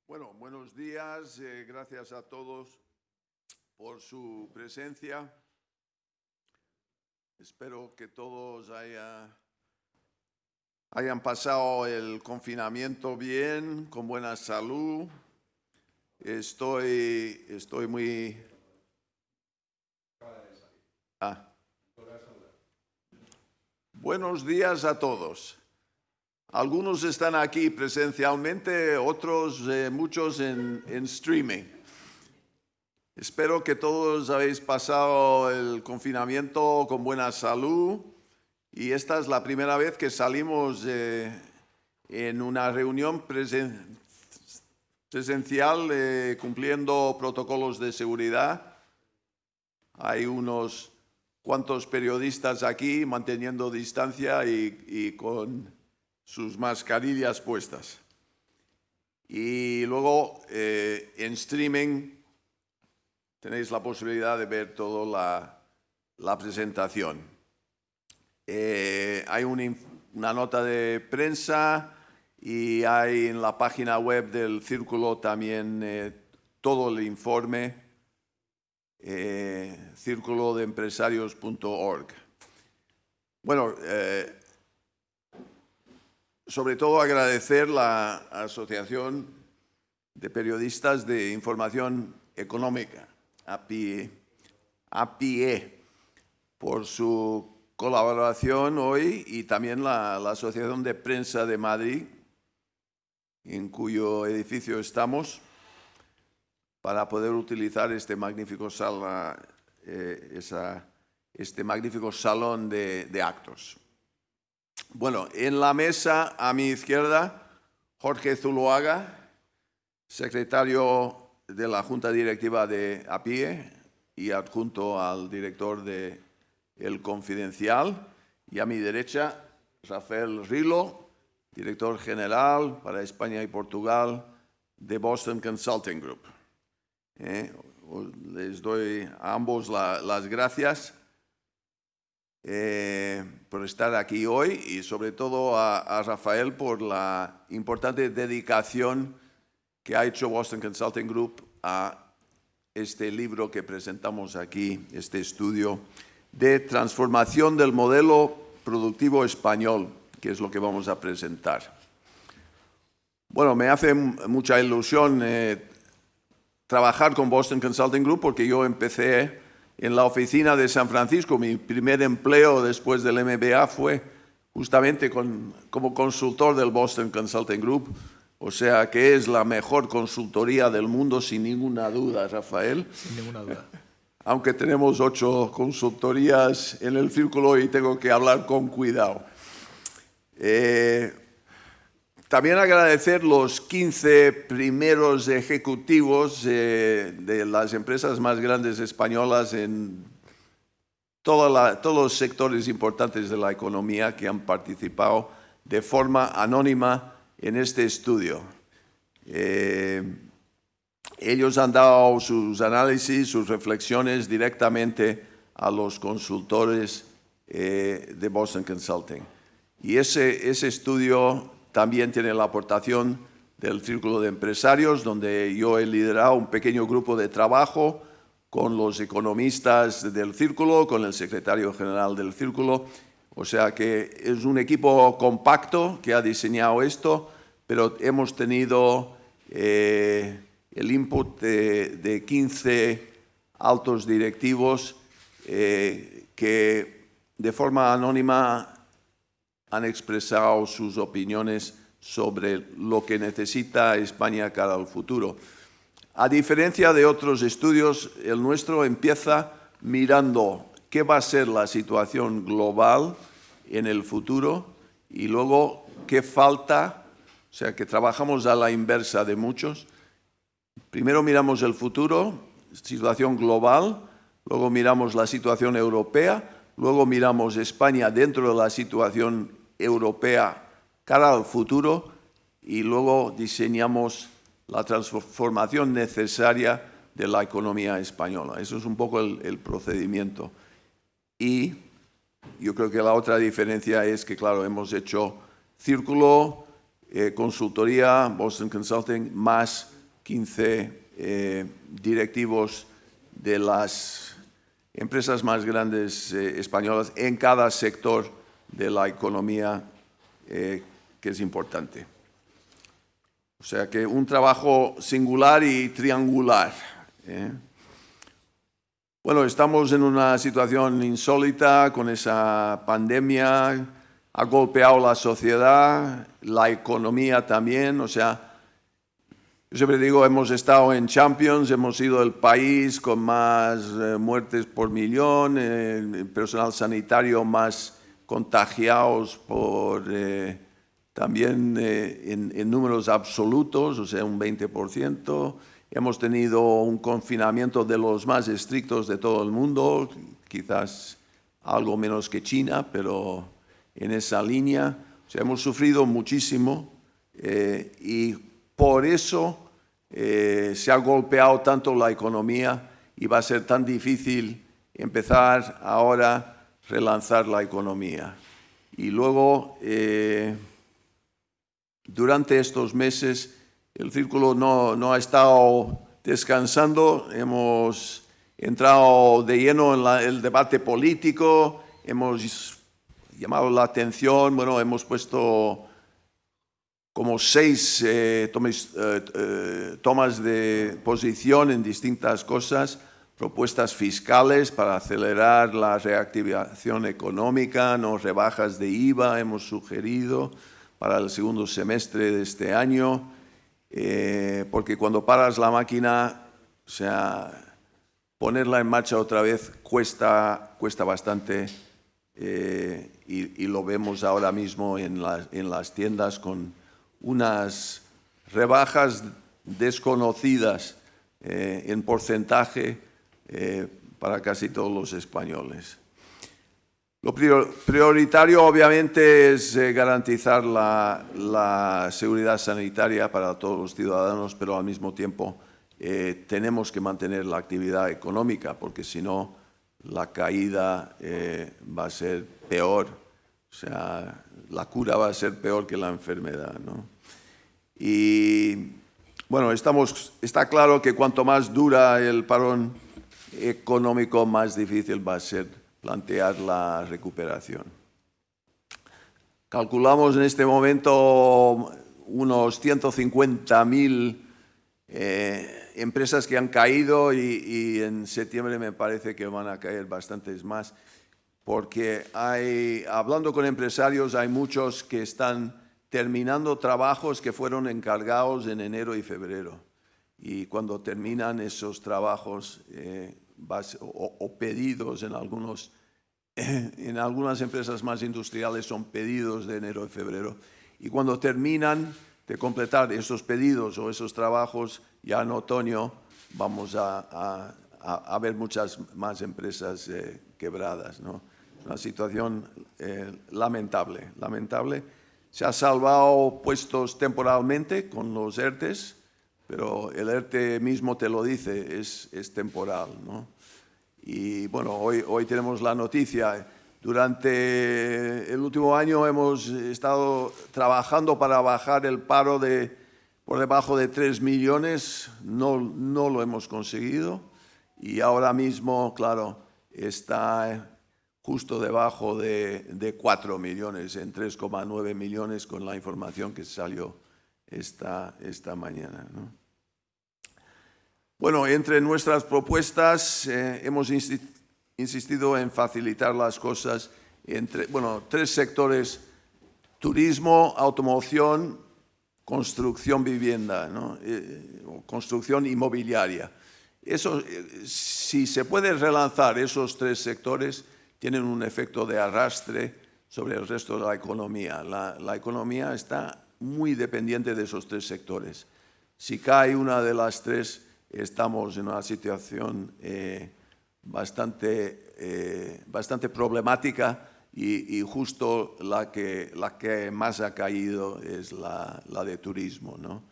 Bueno, buenos días. Gracias a todos por su presencia. Espero que todos hayan pasado el confinamiento bien, con buena salud. Estoy muy... Buenos días a todos. Algunos están aquí presencialmente, otros, muchos en streaming. Espero que todos habéis pasado el confinamiento con buena salud y esta es la primera vez que salimos en una reunión presencial cumpliendo protocolos de seguridad. Hay unos cuantos periodistas aquí manteniendo distancia y con sus mascarillas puestas. Y luego en streaming tenéis la posibilidad de ver toda la presentación. Hay una nota de prensa y hay en la página web del Círculo también todo el informe, círculodeempresarios.org. Bueno, sobre todo agradecer la Asociación de Periodistas de Información Económica, APIE, por su colaboración hoy y también la Asociación de Prensa de Madrid, en cuyo edificio estamos, para poder utilizar este magnífico salón de actos. Bueno, en la mesa a mi izquierda, Jorge Zuloaga, secretario de la Junta Directiva de APIE y adjunto al director de El Confidencial. Y a mi derecha, Rafael Rilo, director general para España y Portugal de Boston Consulting Group. Les doy a ambos las gracias por estar aquí hoy y sobre todo a Rafael por la importante dedicación que ha hecho Boston Consulting Group a este libro que presentamos aquí, este estudio de transformación del modelo productivo español, que es lo que vamos a presentar. Bueno, me hace mucha ilusión trabajar con Boston Consulting Group porque yo empecé en la oficina de San Francisco. Mi primer empleo después del MBA fue justamente como consultor del Boston Consulting Group, o sea que es la mejor consultoría del mundo sin ninguna duda, Rafael. Sin ninguna duda. Aunque tenemos 8 consultorías en el círculo y tengo que hablar con cuidado. También agradecer los 15 primeros ejecutivos de las empresas más grandes españolas en todos los sectores importantes de la economía que han participado de forma anónima en este estudio. Ellos han dado sus análisis, sus reflexiones directamente a los consultores de Boston Consulting. Y ese estudio también tiene la aportación del Círculo de Empresarios, donde yo he liderado un pequeño grupo de trabajo con los economistas del Círculo, con el secretario general del Círculo. O sea que es un equipo compacto que ha diseñado esto, pero hemos tenido el input de 15 altos directivos que de forma anónima han expresado sus opiniones sobre lo que necesita España cara al futuro. A diferencia de otros estudios, el nuestro empieza mirando qué va a ser la situación global en el futuro y luego qué falta, o sea que trabajamos a la inversa de muchos. Primero miramos el futuro, situación global, luego miramos la situación europea, luego miramos España dentro de la situación europea cara al futuro y luego diseñamos la transformación necesaria de la economía española. Eso es un poco el procedimiento. Y yo creo que la otra diferencia es que, claro, hemos hecho Círculo, consultoría, Boston Consulting, más 15 directivos de las empresas más grandes españolas en cada sector de la economía que es importante. O sea que un trabajo singular y triangular. Bueno, estamos en una situación insólita con esa pandemia, ha golpeado la sociedad, la economía también, o sea, yo siempre digo, hemos estado en Champions, hemos sido el país con más muertes por millón, personal sanitario más contagiados por también en números absolutos, o sea, un 20%. Hemos tenido un confinamiento de los más estrictos de todo el mundo, quizás algo menos que China, pero en esa línea. O sea, hemos sufrido muchísimo y por eso se ha golpeado tanto la economía y va a ser tan difícil empezar ahora a relanzar la economía. Y luego, durante estos meses, el círculo no ha estado descansando, hemos entrado de lleno en el debate político, hemos llamado la atención, bueno, hemos puesto como 6 tomas de posición en distintas cosas, propuestas fiscales para acelerar la reactivación económica, no rebajas de IVA hemos sugerido para el segundo semestre de este año, porque cuando paras la máquina, o sea, ponerla en marcha otra vez cuesta bastante y lo vemos ahora mismo en las tiendas con unas rebajas desconocidas en porcentaje para casi todos los españoles. Lo prioritario obviamente es garantizar la seguridad sanitaria para todos los ciudadanos, pero al mismo tiempo tenemos que mantener la actividad económica, porque si no la caída va a ser peor, o sea, la cura va a ser peor que la enfermedad, ¿no? Y bueno, está claro que cuanto más dura el parón económico, más difícil va a ser plantear la recuperación. Calculamos en este momento unos 150.000 empresas que han caído y en septiembre me parece que van a caer bastantes más, porque hablando con empresarios, hay muchos que están terminando trabajos que fueron encargados en enero y febrero. Y cuando terminan esos trabajos o pedidos en algunas empresas más industriales son pedidos de enero y febrero. Y cuando terminan de completar esos pedidos o esos trabajos, ya en otoño vamos a ver muchas más empresas quebradas, ¿no? Es una situación lamentable. Se ha salvado puestos temporalmente con los ERTEs, pero el ERTE mismo te lo dice, es temporal, ¿no? Y bueno, hoy tenemos la noticia. Durante el último año hemos estado trabajando para bajar el paro por debajo de 3 millones, no lo hemos conseguido y ahora mismo, claro, está justo debajo de 4 millones, en 3,9 millones con la información que salió esta mañana, ¿no? Bueno, entre nuestras propuestas hemos insistido en facilitar las cosas entre 3 sectores: turismo, automoción, construcción vivienda, ¿no? Construcción inmobiliaria. Eso, si se puede relanzar esos 3 sectores, tienen un efecto de arrastre sobre el resto de la economía. La economía está muy dependiente de esos 3 sectores. Si cae una de las 3, estamos en una situación bastante problemática y justo la que más ha caído es la de turismo, ¿no?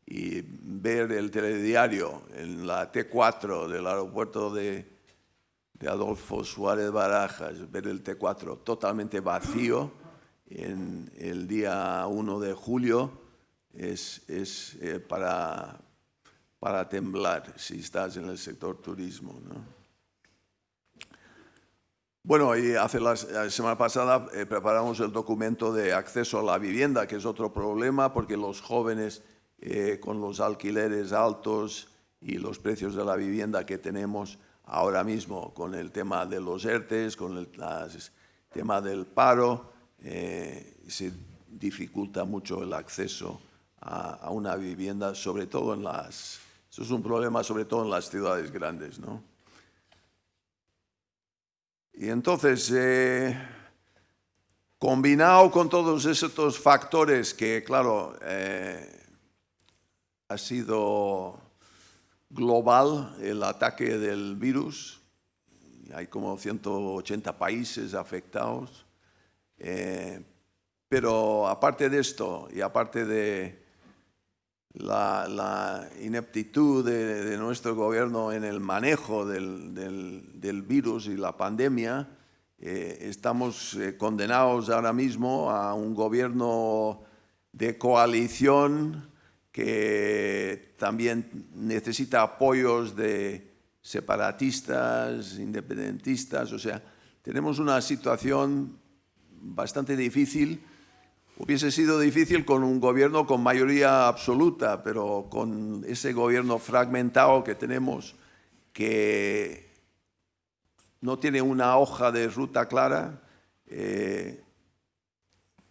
Y ver el telediario en la T4 del aeropuerto de Adolfo Suárez Barajas, ver el T4 totalmente vacío en el día 1 de julio es para para temblar si estás en el sector turismo, ¿no? Bueno, y la semana pasada preparamos el documento de acceso a la vivienda, que es otro problema porque los jóvenes con los alquileres altos y los precios de la vivienda que tenemos ahora mismo con el tema de los ERTEs, con el tema del paro, se dificulta mucho el acceso a una vivienda, sobre todo eso es un problema sobre todo en las ciudades grandes, ¿no? Y entonces, combinado con todos estos factores que, claro, ha sido global el ataque del virus, hay como 180 países afectados, pero aparte de esto y aparte de la ineptitud de nuestro gobierno en el manejo del virus y la pandemia, estamos condenados ahora mismo a un gobierno de coalición que también necesita apoyos de separatistas, independentistas, o sea, tenemos una situación bastante difícil. Hubiese sido difícil con un gobierno con mayoría absoluta, pero con ese gobierno fragmentado que tenemos, que no tiene una hoja de ruta clara,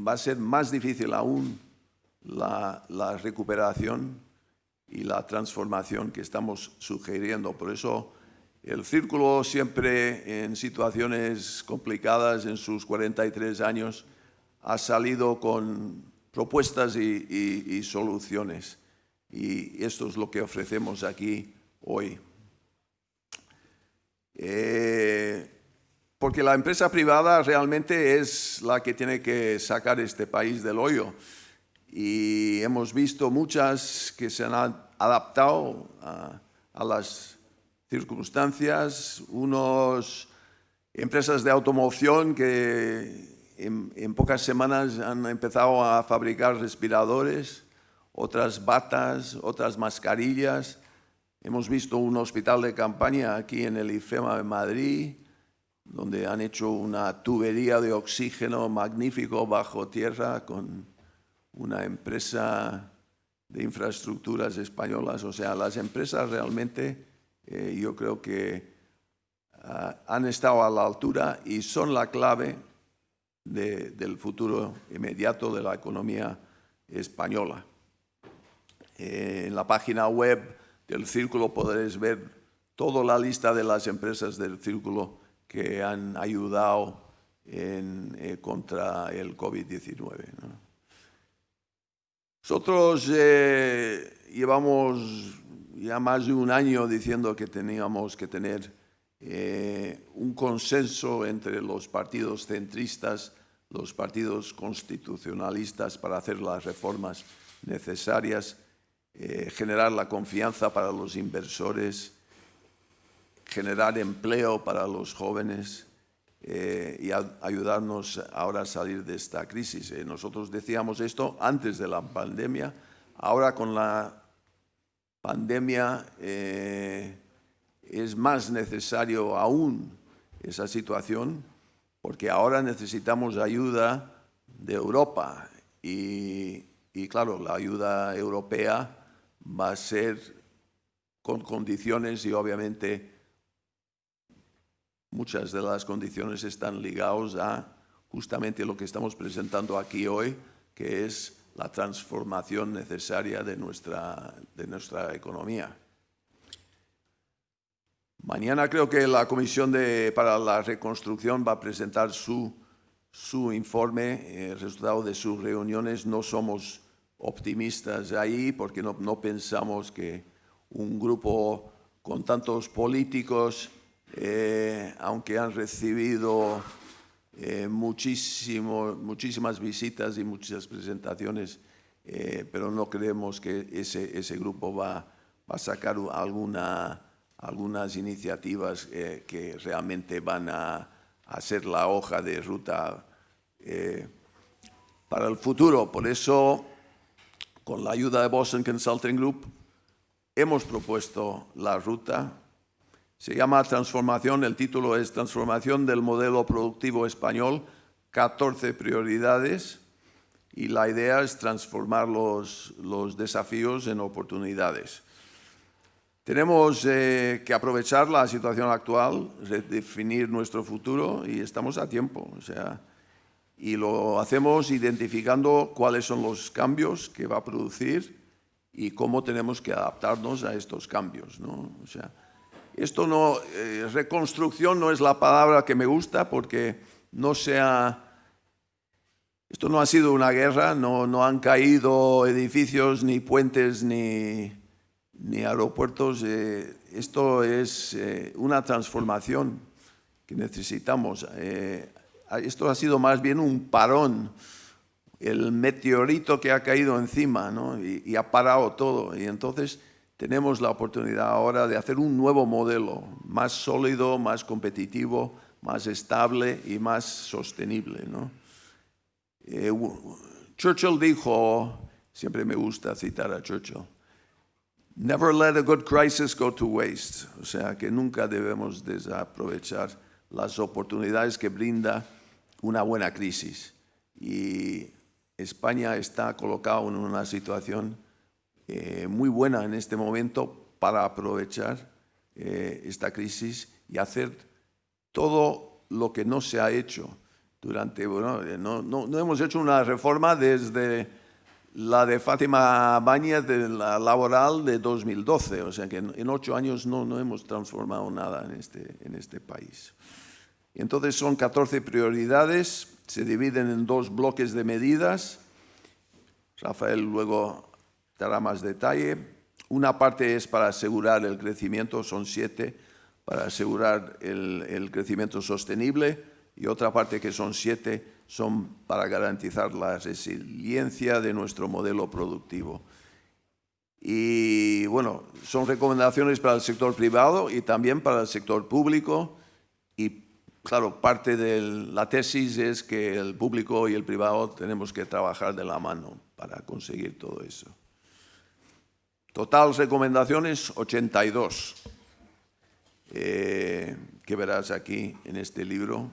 va a ser más difícil aún la recuperación y la transformación que estamos sugiriendo. Por eso el Círculo siempre en situaciones complicadas en sus 43 años ha salido con propuestas y soluciones. Y esto es lo que ofrecemos aquí hoy. Porque la empresa privada realmente es la que tiene que sacar este país del hoyo. Y hemos visto muchas que se han adaptado a las circunstancias, empresas de automoción que en pocas semanas han empezado a fabricar respiradores, otras batas, otras mascarillas. Hemos visto un hospital de campaña aquí en el IFEMA de Madrid, donde han hecho una tubería de oxígeno magnífico bajo tierra con una empresa de infraestructuras españolas. O sea, las empresas realmente yo creo que han estado a la altura y son la clave del futuro inmediato de la economía española. En la página web del Círculo podréis ver toda la lista de las empresas del Círculo que han ayudado contra el COVID-19, ¿no? Nosotros llevamos ya más de un año diciendo que teníamos que tener un consenso entre los partidos centristas, los partidos constitucionalistas para hacer las reformas necesarias, generar la confianza para los inversores, generar empleo para los jóvenes y ayudarnos ahora a salir de esta crisis. Nosotros decíamos esto antes de la pandemia, ahora con la pandemia es más necesario aún esa situación, porque ahora necesitamos ayuda de Europa y claro, la ayuda europea va a ser con condiciones y obviamente muchas de las condiciones están ligadas a justamente lo que estamos presentando aquí hoy, que es la transformación necesaria de nuestra economía. Mañana creo que la Comisión para la Reconstrucción va a presentar su informe, el resultado de sus reuniones. No somos optimistas ahí porque no pensamos que un grupo con tantos políticos, aunque han recibido muchísimas visitas y muchas presentaciones, pero no creemos que ese grupo va a sacar algunas iniciativas que realmente van a ser la hoja de ruta para el futuro. Por eso, con la ayuda de Boston Consulting Group, hemos propuesto la ruta. Se llama Transformación, el título es Transformación del modelo productivo español, 14 prioridades, y la idea es transformar los desafíos en oportunidades. Tenemos que aprovechar la situación actual, redefinir nuestro futuro y estamos a tiempo. Y lo hacemos identificando cuáles son los cambios que va a producir y cómo tenemos que adaptarnos a estos cambios, ¿no? Esto no, reconstrucción no es la palabra que me gusta porque esto no ha sido una guerra, no han caído edificios, ni puentes, ni aeropuertos. Esto es una transformación que necesitamos. Esto ha sido más bien un parón, el meteorito que ha caído encima, ¿no? y ha parado todo. Y entonces tenemos la oportunidad ahora de hacer un nuevo modelo, más sólido, más competitivo, más estable y más sostenible, ¿no? Churchill dijo, siempre me gusta citar a Churchill, "Never let a good crisis go to waste", o sea, que nunca debemos desaprovechar las oportunidades que brinda una buena crisis. Y España está colocado en una situación muy buena en este momento para aprovechar esta crisis y hacer todo lo que no se ha hecho durante, no hemos hecho una reforma desde la de Fátima Báñez, de la laboral de 2012, o sea que en 8 años no hemos transformado nada en este país. Y entonces son 14 prioridades, se dividen en 2 bloques de medidas. Rafael luego dará más detalle. Una parte es para asegurar el crecimiento, son 7, para asegurar el crecimiento sostenible, y otra parte que son 7 son para garantizar la resiliencia de nuestro modelo productivo. Y bueno, son recomendaciones para el sector privado y también para el sector público. Y claro, parte de la tesis es que el público y el privado tenemos que trabajar de la mano para conseguir todo eso. Total recomendaciones 82, que verás aquí en este libro.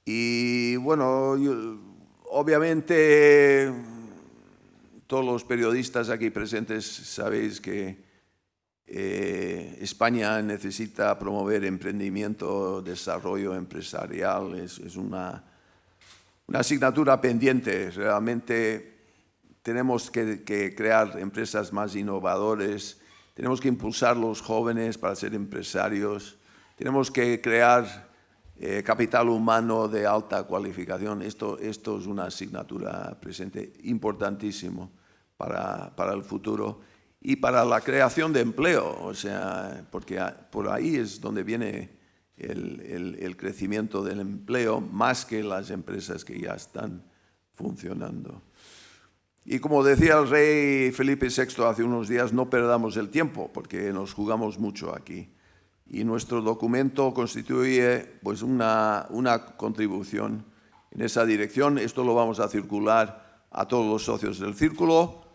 Y bueno, obviamente todos los periodistas aquí presentes sabéis que España necesita promover emprendimiento, desarrollo empresarial. Es una asignatura pendiente. Realmente tenemos que crear empresas más innovadoras, tenemos que impulsar a los jóvenes para ser empresarios, tenemos que crear capital humano de alta cualificación. Esto es una asignatura presente importantísimo para el futuro y para la creación de empleo, o sea, porque por ahí es donde viene el crecimiento del empleo, más que las empresas que ya están funcionando. Y como decía el rey Felipe VI hace unos días, no perdamos el tiempo, porque nos jugamos mucho aquí. Y nuestro documento constituye pues, una contribución en esa dirección. Esto lo vamos a circular a todos los socios del círculo.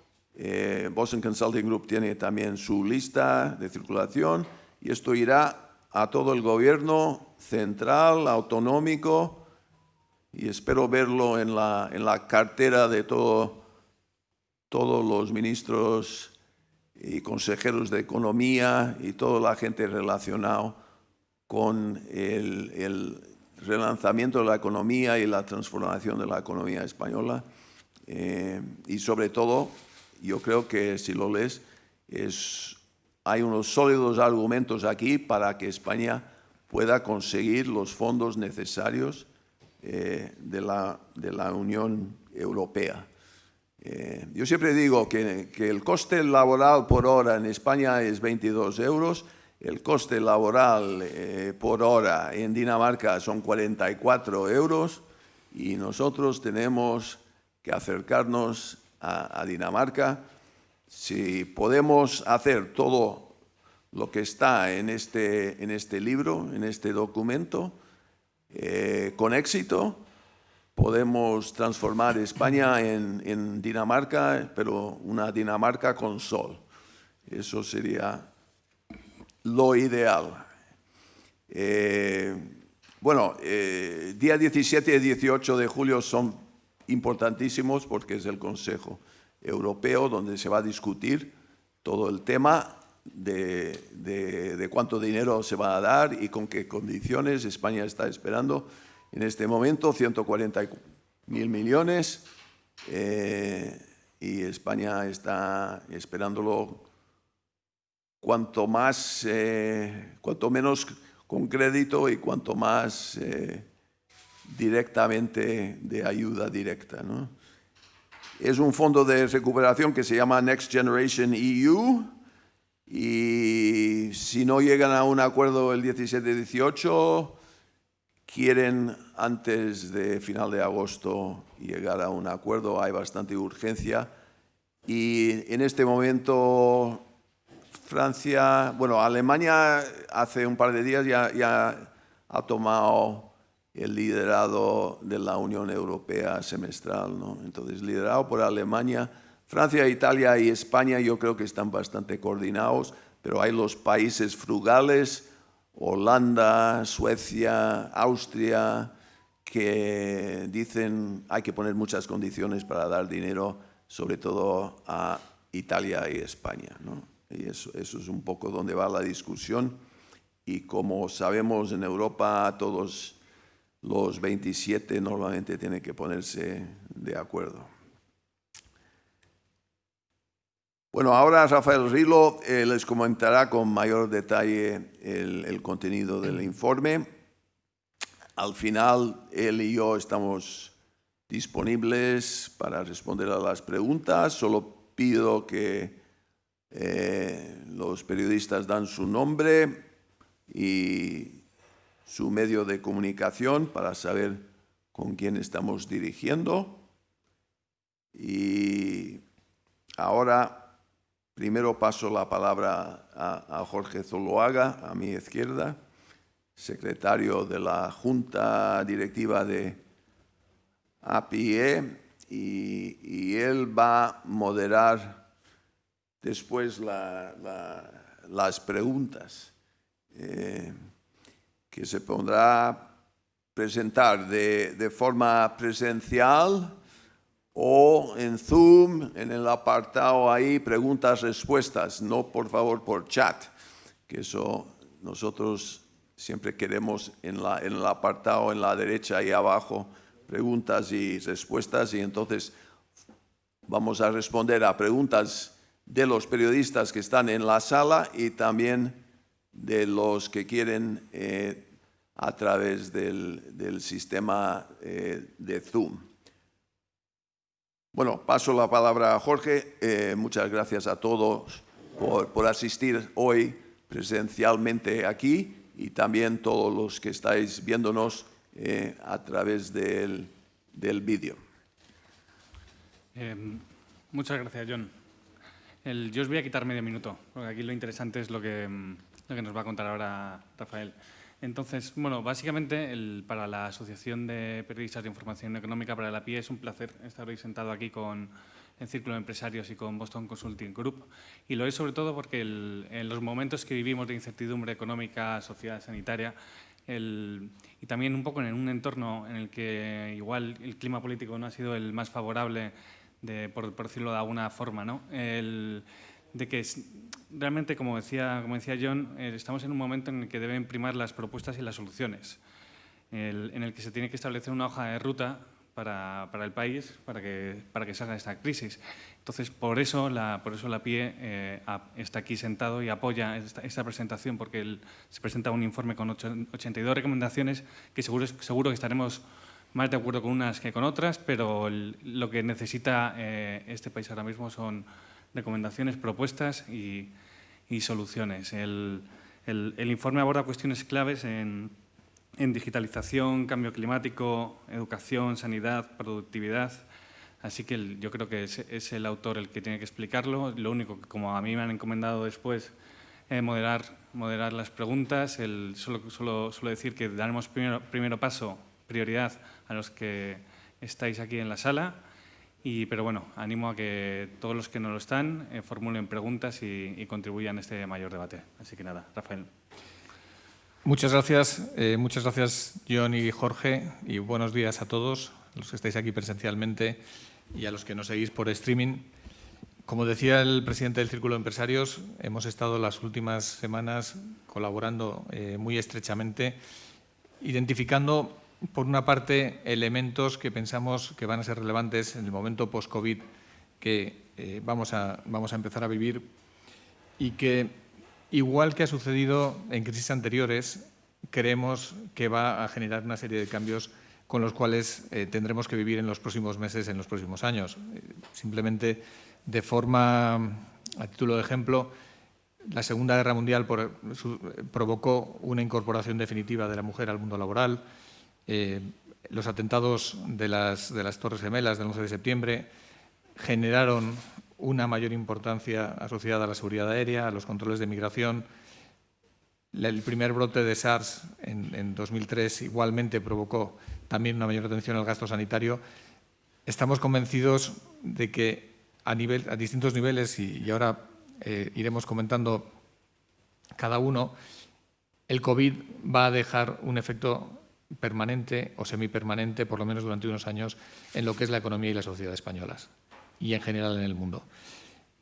Boston Consulting Group tiene también su lista de circulación y esto irá a todo el gobierno central, autonómico, y espero verlo en la cartera de todos los ministros y consejeros de economía y toda la gente relacionada con el relanzamiento de la economía y la transformación de la economía española. Y sobre todo, yo creo que si lo lees, hay unos sólidos argumentos aquí para que España pueda conseguir los fondos necesarios de la Unión Europea. Yo siempre digo que el coste laboral por hora en España es 22 euros, el coste laboral por hora en Dinamarca son 44 euros y nosotros tenemos que acercarnos a Dinamarca. Si podemos hacer todo lo que está en este libro, en este documento, con éxito, podemos transformar España en Dinamarca, pero una Dinamarca con sol. Eso sería lo ideal. Día 17 y 18 de julio son importantísimos porque es el Consejo Europeo donde se va a discutir todo el tema de cuánto dinero se va a dar y con qué condiciones. España está esperando en este momento 140.000 millones y España está esperándolo cuanto menos con crédito y cuanto más directamente de ayuda directa, ¿no? Es un fondo de recuperación que se llama Next Generation EU y si no llegan a un acuerdo el 17-18, quieren antes de final de agosto llegar a un acuerdo. Hay bastante urgencia y en este momento Alemania hace un par de días ya ha tomado el liderado de la Unión Europea semestral, ¿no? Entonces, liderado por Alemania, Francia, Italia y España yo creo que están bastante coordinados, pero hay los países frugales, Holanda, Suecia, Austria, que dicen hay que poner muchas condiciones para dar dinero, sobre todo a Italia y España, ¿no? Y eso es un poco donde va la discusión. Y como sabemos, en Europa todos los 27 normalmente tienen que ponerse de acuerdo. Bueno, ahora Rafael Rilo les comentará con mayor detalle el contenido del informe. Al final, él y yo estamos disponibles para responder a las preguntas. Solo pido que los periodistas dan su nombre y su medio de comunicación para saber con quién estamos dirigiendo. Y ahora, primero paso la palabra a Jorge Zuloaga, a mi izquierda, secretario de la Junta Directiva de APIE, y él va a moderar después las preguntas que se podrá presentar de forma presencial o en Zoom, en el apartado ahí, preguntas-respuestas, no por favor por chat, que eso nosotros siempre queremos en el apartado en la derecha y abajo, preguntas y respuestas, y entonces vamos a responder a preguntas de los periodistas que están en la sala y también de los que quieren a través del sistema de Zoom. Bueno, paso la palabra a Jorge. Muchas gracias a todos por asistir hoy presencialmente aquí y también todos los que estáis viéndonos a través del vídeo. Muchas gracias, John. Yo os voy a quitar medio minuto, porque aquí lo interesante es lo que nos va a contar ahora Rafael. Entonces, bueno, básicamente para la Asociación de Periodistas de Información Económica, para la APIE, es un placer estar hoy sentado aquí en Círculo de Empresarios y con Boston Consulting Group. Y lo es sobre todo porque en los momentos que vivimos de incertidumbre económica, social, sanitaria, y también un poco en un entorno en el que igual el clima político no ha sido el más favorable, por decirlo de alguna forma, ¿no? De que realmente, como decía John, estamos en un momento en el que deben primar las propuestas y las soluciones, en el que se tiene que establecer una hoja de ruta para el país, para que salga de esta crisis. Entonces, por eso la PIE está aquí sentado y apoya esta presentación, porque se presenta un informe con 82 recomendaciones que seguro que estaremos más de acuerdo con unas que con otras, pero lo que necesita este país ahora mismo son recomendaciones, propuestas y soluciones. El informe aborda cuestiones claves en digitalización, cambio climático, educación, sanidad, productividad. Así que yo creo que es el autor el que tiene que explicarlo. Lo único que, como a mí me han encomendado después, moderar las preguntas. Solo decir que daremos primero prioridad a los que estáis aquí en la sala. Pero bueno, animo a que todos los que no lo están formulen preguntas y contribuyan a este mayor debate. Así que nada, Rafael. Muchas gracias John y Jorge, y buenos días a todos los que estáis aquí presencialmente y a los que nos seguís por streaming. Como decía el presidente del Círculo de Empresarios, hemos estado las últimas semanas colaborando muy estrechamente, identificando, por una parte, elementos que pensamos que van a ser relevantes en el momento post-COVID que vamos a empezar a vivir y que, igual que ha sucedido en crisis anteriores, creemos que va a generar una serie de cambios con los cuales tendremos que vivir en los próximos meses, en los próximos años. Simplemente, de forma, a título de ejemplo, la Segunda Guerra Mundial provocó una incorporación definitiva de la mujer al mundo laboral. Los atentados de las Torres Gemelas del 11 de septiembre generaron una mayor importancia asociada a la seguridad aérea, a los controles de migración. El primer brote de SARS en 2003 igualmente provocó también una mayor atención al gasto sanitario. Estamos convencidos de que a distintos niveles, y ahora iremos comentando cada uno, el COVID va a dejar un efecto permanente o semipermanente, por lo menos durante unos años, en lo que es la economía y la sociedad españolas y en general en el mundo.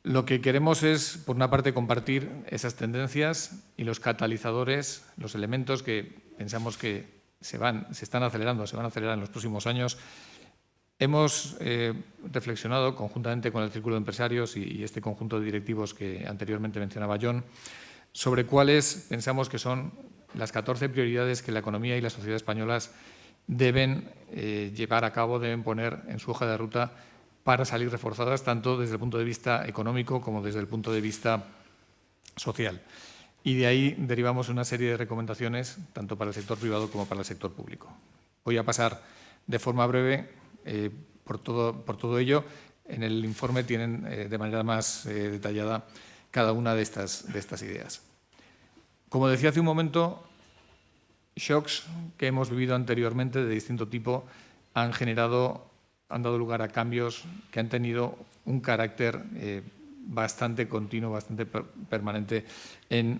Lo que queremos es, por una parte, compartir esas tendencias y los catalizadores, los elementos que pensamos que se van a acelerar en los próximos años. Hemos reflexionado conjuntamente con el Círculo de Empresarios y este conjunto de directivos que anteriormente mencionaba John sobre cuáles pensamos que son las 14 prioridades que la economía y la sociedad españolas deben llevar a cabo, deben poner en su hoja de ruta para salir reforzadas tanto desde el punto de vista económico como desde el punto de vista social. Y de ahí derivamos una serie de recomendaciones tanto para el sector privado como para el sector público. Voy a pasar de forma breve por todo ello. En el informe tienen de manera más detallada cada una de estas ideas. Como decía hace un momento, shocks que hemos vivido anteriormente de distinto tipo han dado lugar a cambios que han tenido un carácter bastante continuo, bastante permanente en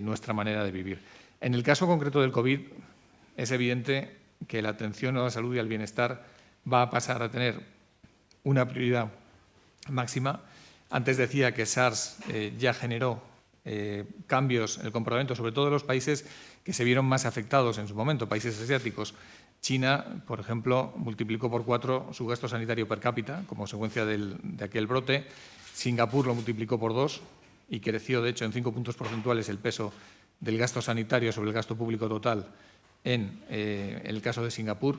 nuestra manera de vivir. En el caso concreto del COVID, es evidente que la atención a la salud y al bienestar va a pasar a tener una prioridad máxima. Antes decía que SARS ya generó cambios en el comportamiento, sobre todo de los países que se vieron más afectados en su momento, países asiáticos. China, por ejemplo, multiplicó por 4 su gasto sanitario per cápita como consecuencia de aquel brote. Singapur lo multiplicó por 2 y creció, de hecho, en 5 puntos porcentuales el peso del gasto sanitario sobre el gasto público total en el caso de Singapur.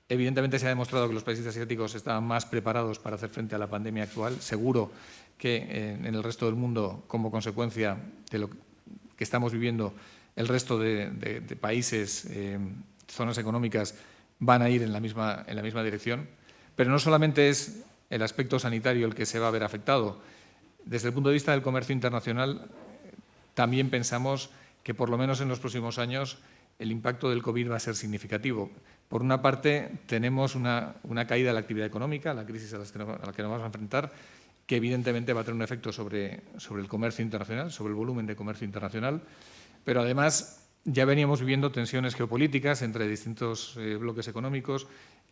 Evidentemente se ha demostrado que los países asiáticos estaban más preparados para hacer frente a la pandemia actual. Seguro que en el resto del mundo, como consecuencia de lo que estamos viviendo, el resto de países, zonas económicas, van a ir en la misma dirección. Pero no solamente es el aspecto sanitario el que se va a ver afectado. Desde el punto de vista del comercio internacional, también pensamos que, por lo menos en los próximos años, el impacto del COVID va a ser significativo. Por una parte, tenemos una caída de la actividad económica, la crisis a la que nos vamos a enfrentar, que evidentemente va a tener un efecto sobre el comercio internacional, sobre el volumen de comercio internacional, pero además ya veníamos viviendo tensiones geopolíticas entre distintos bloques económicos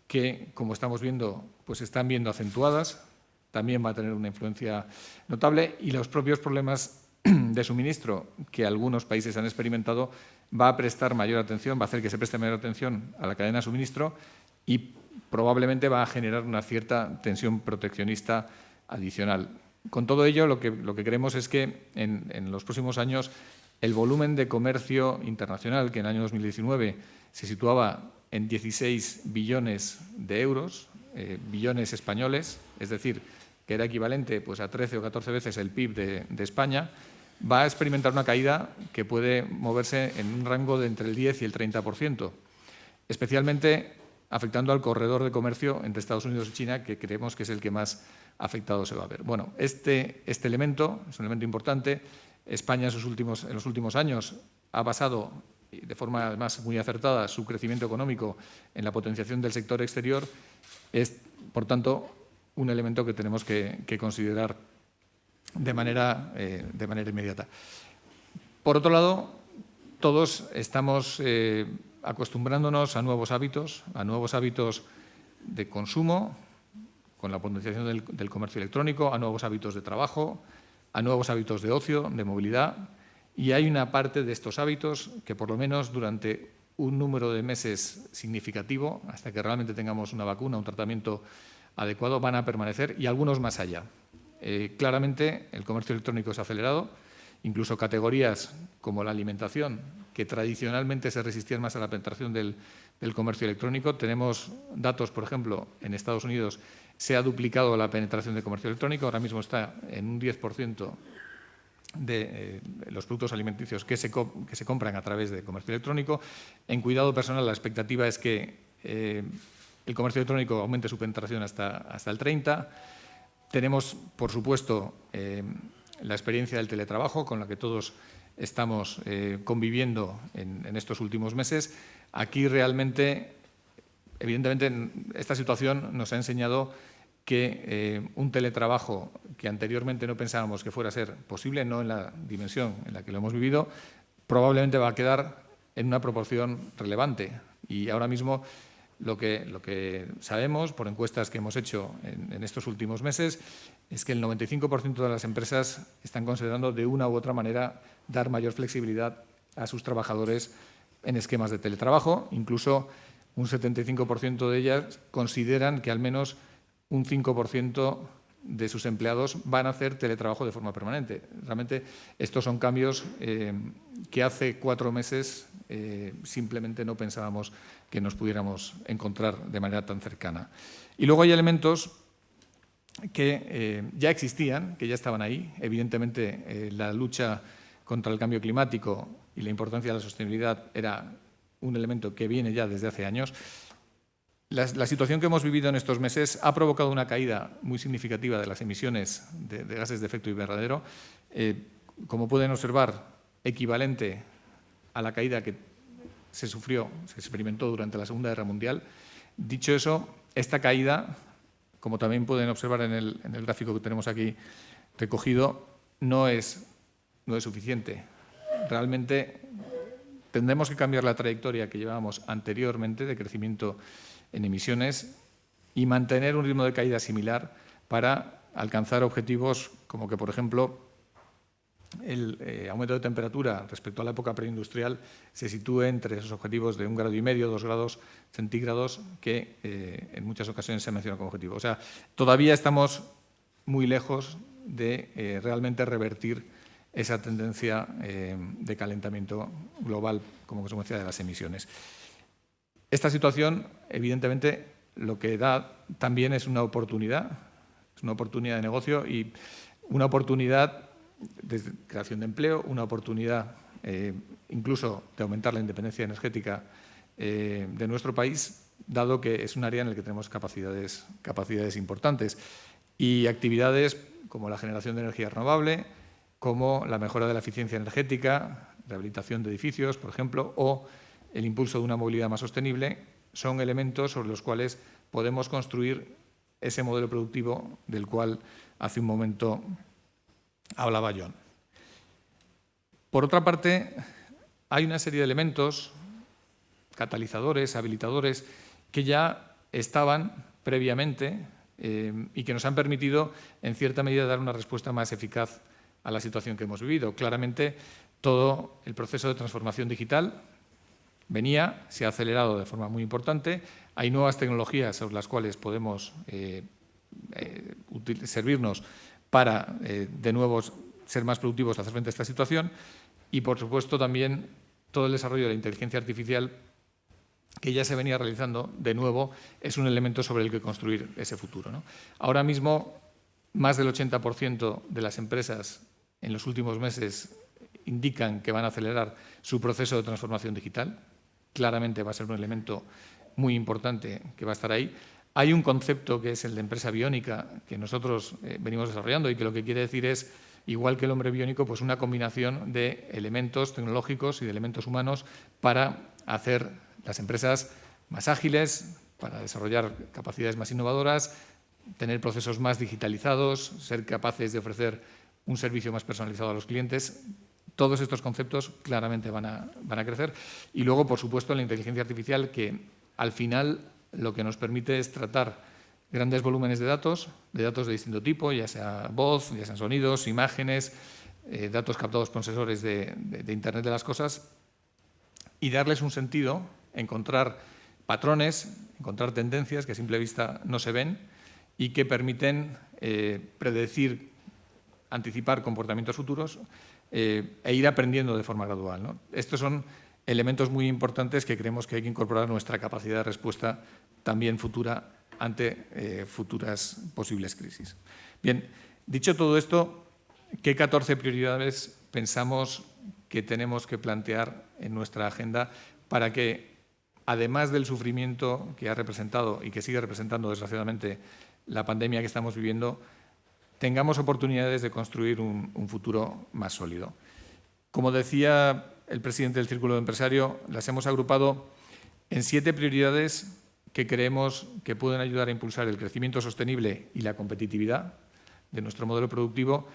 que, como estamos viendo, pues se están viendo acentuadas, también va a tener una influencia notable, y los propios problemas de suministro que algunos países han experimentado va a prestar mayor atención, va a hacer que se preste mayor atención a la cadena de suministro y probablemente va a generar una cierta tensión proteccionista adicional. Con todo ello, lo que creemos es que en los próximos años el volumen de comercio internacional, que en el año 2019 se situaba en 16 billones de euros, billones españoles, es decir, que era equivalente pues, a 13 o 14 veces el PIB de España, va a experimentar una caída que puede moverse en un rango de entre el 10 y el 30%, especialmente afectando al corredor de comercio entre Estados Unidos y China, que creemos que es el que más afectado se va a ver. Bueno, este elemento es un elemento importante. España en los últimos años ha basado de forma además muy acertada, su crecimiento económico en la potenciación del sector exterior, es, por tanto, un elemento que tenemos que considerar de manera inmediata. Por otro lado, todos estamos acostumbrándonos a nuevos hábitos de consumo, con la potenciación del comercio electrónico, a nuevos hábitos de trabajo, a nuevos hábitos de ocio, de movilidad, y hay una parte de estos hábitos que, por lo menos durante un número de meses significativo, hasta que realmente tengamos una vacuna, un tratamiento adecuado, van a permanecer, y algunos más allá. Claramente, el comercio electrónico se ha acelerado, incluso categorías como la alimentación, que tradicionalmente se resistían más a la penetración del comercio electrónico. Tenemos datos, por ejemplo, en Estados Unidos se ha duplicado la penetración del comercio electrónico, ahora mismo está en un 10% de los productos alimenticios que se compran a través de comercio electrónico. En cuidado personal, la expectativa es que el comercio electrónico aumente su penetración hasta el 30%. Tenemos, por supuesto, la experiencia del teletrabajo, con la que todos estamos conviviendo en estos últimos meses. Aquí realmente, evidentemente, esta situación nos ha enseñado que un teletrabajo que anteriormente no pensábamos que fuera a ser posible, no en la dimensión en la que lo hemos vivido, probablemente va a quedar en una proporción relevante. Y ahora mismo lo que sabemos por encuestas que hemos hecho en estos últimos meses es que el 95% de las empresas están considerando de una u otra manera dar mayor flexibilidad a sus trabajadores en esquemas de teletrabajo. Incluso un 75% de ellas consideran que al menos un 5% de sus empleados van a hacer teletrabajo de forma permanente. Realmente estos son cambios que hace 4 meses simplemente no pensábamos que nos pudiéramos encontrar de manera tan cercana. Y luego hay elementos que ya existían, que ya estaban ahí. Evidentemente, la lucha contra el cambio climático y la importancia de la sostenibilidad era un elemento que viene ya desde hace años. La situación que hemos vivido en estos meses ha provocado una caída muy significativa de las emisiones de gases de efecto invernadero, como pueden observar, equivalente a la caída que se experimentó durante la Segunda Guerra Mundial. Dicho eso, esta caída, como también pueden observar en el gráfico que tenemos aquí recogido, no es suficiente. Realmente tendremos que cambiar la trayectoria que llevábamos anteriormente de crecimiento en emisiones y mantener un ritmo de caída similar para alcanzar objetivos como que, por ejemplo, el aumento de temperatura respecto a la época preindustrial se sitúe entre esos objetivos de 1,5 grados, 2 grados centígrados que en muchas ocasiones se menciona como objetivo. O sea, todavía estamos muy lejos de realmente revertir esa tendencia de calentamiento global como consecuencia de las emisiones. Esta situación, evidentemente, lo que da también es una oportunidad de negocio y una oportunidad de creación de empleo, una oportunidad incluso de aumentar la independencia energética de nuestro país, dado que es un área en la que tenemos capacidades importantes y actividades como la generación de energía renovable, como la mejora de la eficiencia energética, rehabilitación de edificios, por ejemplo, o el impulso de una movilidad más sostenible, son elementos sobre los cuales podemos construir ese modelo productivo del cual hace un momento hablaba John. Por otra parte, hay una serie de elementos, catalizadores, habilitadores, que ya estaban previamente y que nos han permitido, en cierta medida, dar una respuesta más eficaz a la situación que hemos vivido. Claramente, todo el proceso de transformación digital se ha acelerado de forma muy importante. Hay nuevas tecnologías sobre las cuales podemos servirnos para, de nuevo, ser más productivos, hacer frente a esta situación. Y, por supuesto, también todo el desarrollo de la inteligencia artificial, que ya se venía realizando, de nuevo, es un elemento sobre el que construir ese futuro, ¿no? Ahora mismo, más del 80% de las empresas en los últimos meses indican que van a acelerar su proceso de transformación digital. Claramente va a ser un elemento muy importante que va a estar ahí. Hay un concepto que es el de empresa biónica que nosotros venimos desarrollando y que lo que quiere decir es igual que el hombre biónico, pues una combinación de elementos tecnológicos y de elementos humanos para hacer las empresas más ágiles, para desarrollar capacidades más innovadoras, tener procesos más digitalizados, ser capaces de ofrecer un servicio más personalizado a los clientes. Todos estos conceptos claramente van a crecer. Y luego, por supuesto, la inteligencia artificial, que al final lo que nos permite es tratar grandes volúmenes de datos de distinto tipo, ya sea voz, ya sean sonidos, imágenes, datos captados por sensores de Internet de las cosas, y darles un sentido, encontrar patrones, encontrar tendencias que a simple vista no se ven y que permiten predecir, anticipar comportamientos futuros e ir aprendiendo de forma gradual, ¿no? Estos son elementos muy importantes que creemos que hay que incorporar a nuestra capacidad de respuesta también futura ante futuras posibles crisis. Bien, dicho todo esto, ¿qué 14 prioridades pensamos que tenemos que plantear en nuestra agenda para que, además del sufrimiento que ha representado y que sigue representando, desgraciadamente, la pandemia que estamos viviendo, tengamos oportunidades de construir un futuro más sólido? Como decía el presidente del Círculo de Empresario, las hemos agrupado en 7 prioridades que creemos que pueden ayudar a impulsar el crecimiento sostenible y la competitividad de nuestro modelo productivo,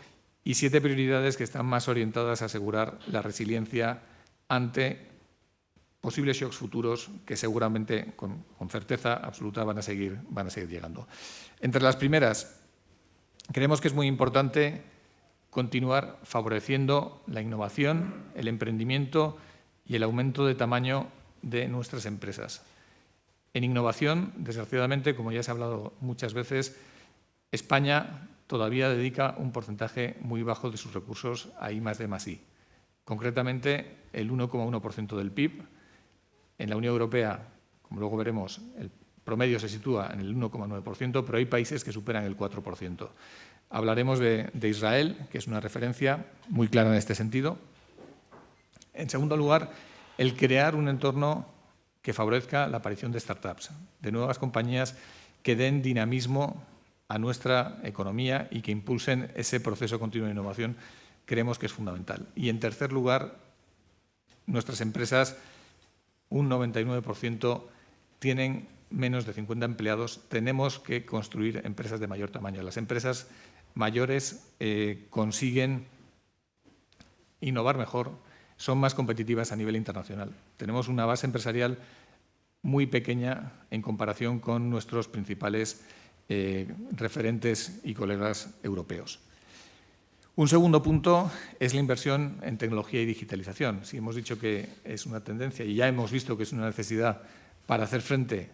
y 7 prioridades que están más orientadas a asegurar la resiliencia ante posibles shocks futuros que seguramente, con certeza absoluta, van a seguir llegando. Entre las primeras, creemos que es muy importante continuar favoreciendo la innovación, el emprendimiento y el aumento de tamaño de nuestras empresas. En innovación, desgraciadamente, como ya se ha hablado muchas veces, España todavía dedica un porcentaje muy bajo de sus recursos a I+D+I. Concretamente, el 1,1% del PIB. En la Unión Europea, como luego veremos, el promedio se sitúa en el 1,9%, pero hay países que superan el 4%. Hablaremos de Israel, que es una referencia muy clara en este sentido. En segundo lugar, el crear un entorno que favorezca la aparición de startups, de nuevas compañías que den dinamismo a nuestra economía y que impulsen ese proceso continuo de innovación, creemos que es fundamental. Y en tercer lugar, nuestras empresas, un 99%, tienen menos de 50 empleados. Tenemos que construir empresas de mayor tamaño. Las empresas mayores consiguen innovar mejor, son más competitivas a nivel internacional. Tenemos una base empresarial muy pequeña en comparación con nuestros principales referentes y colegas europeos. Un segundo punto es la inversión en tecnología y digitalización. Si hemos dicho que es una tendencia y ya hemos visto que es una necesidad para hacer frente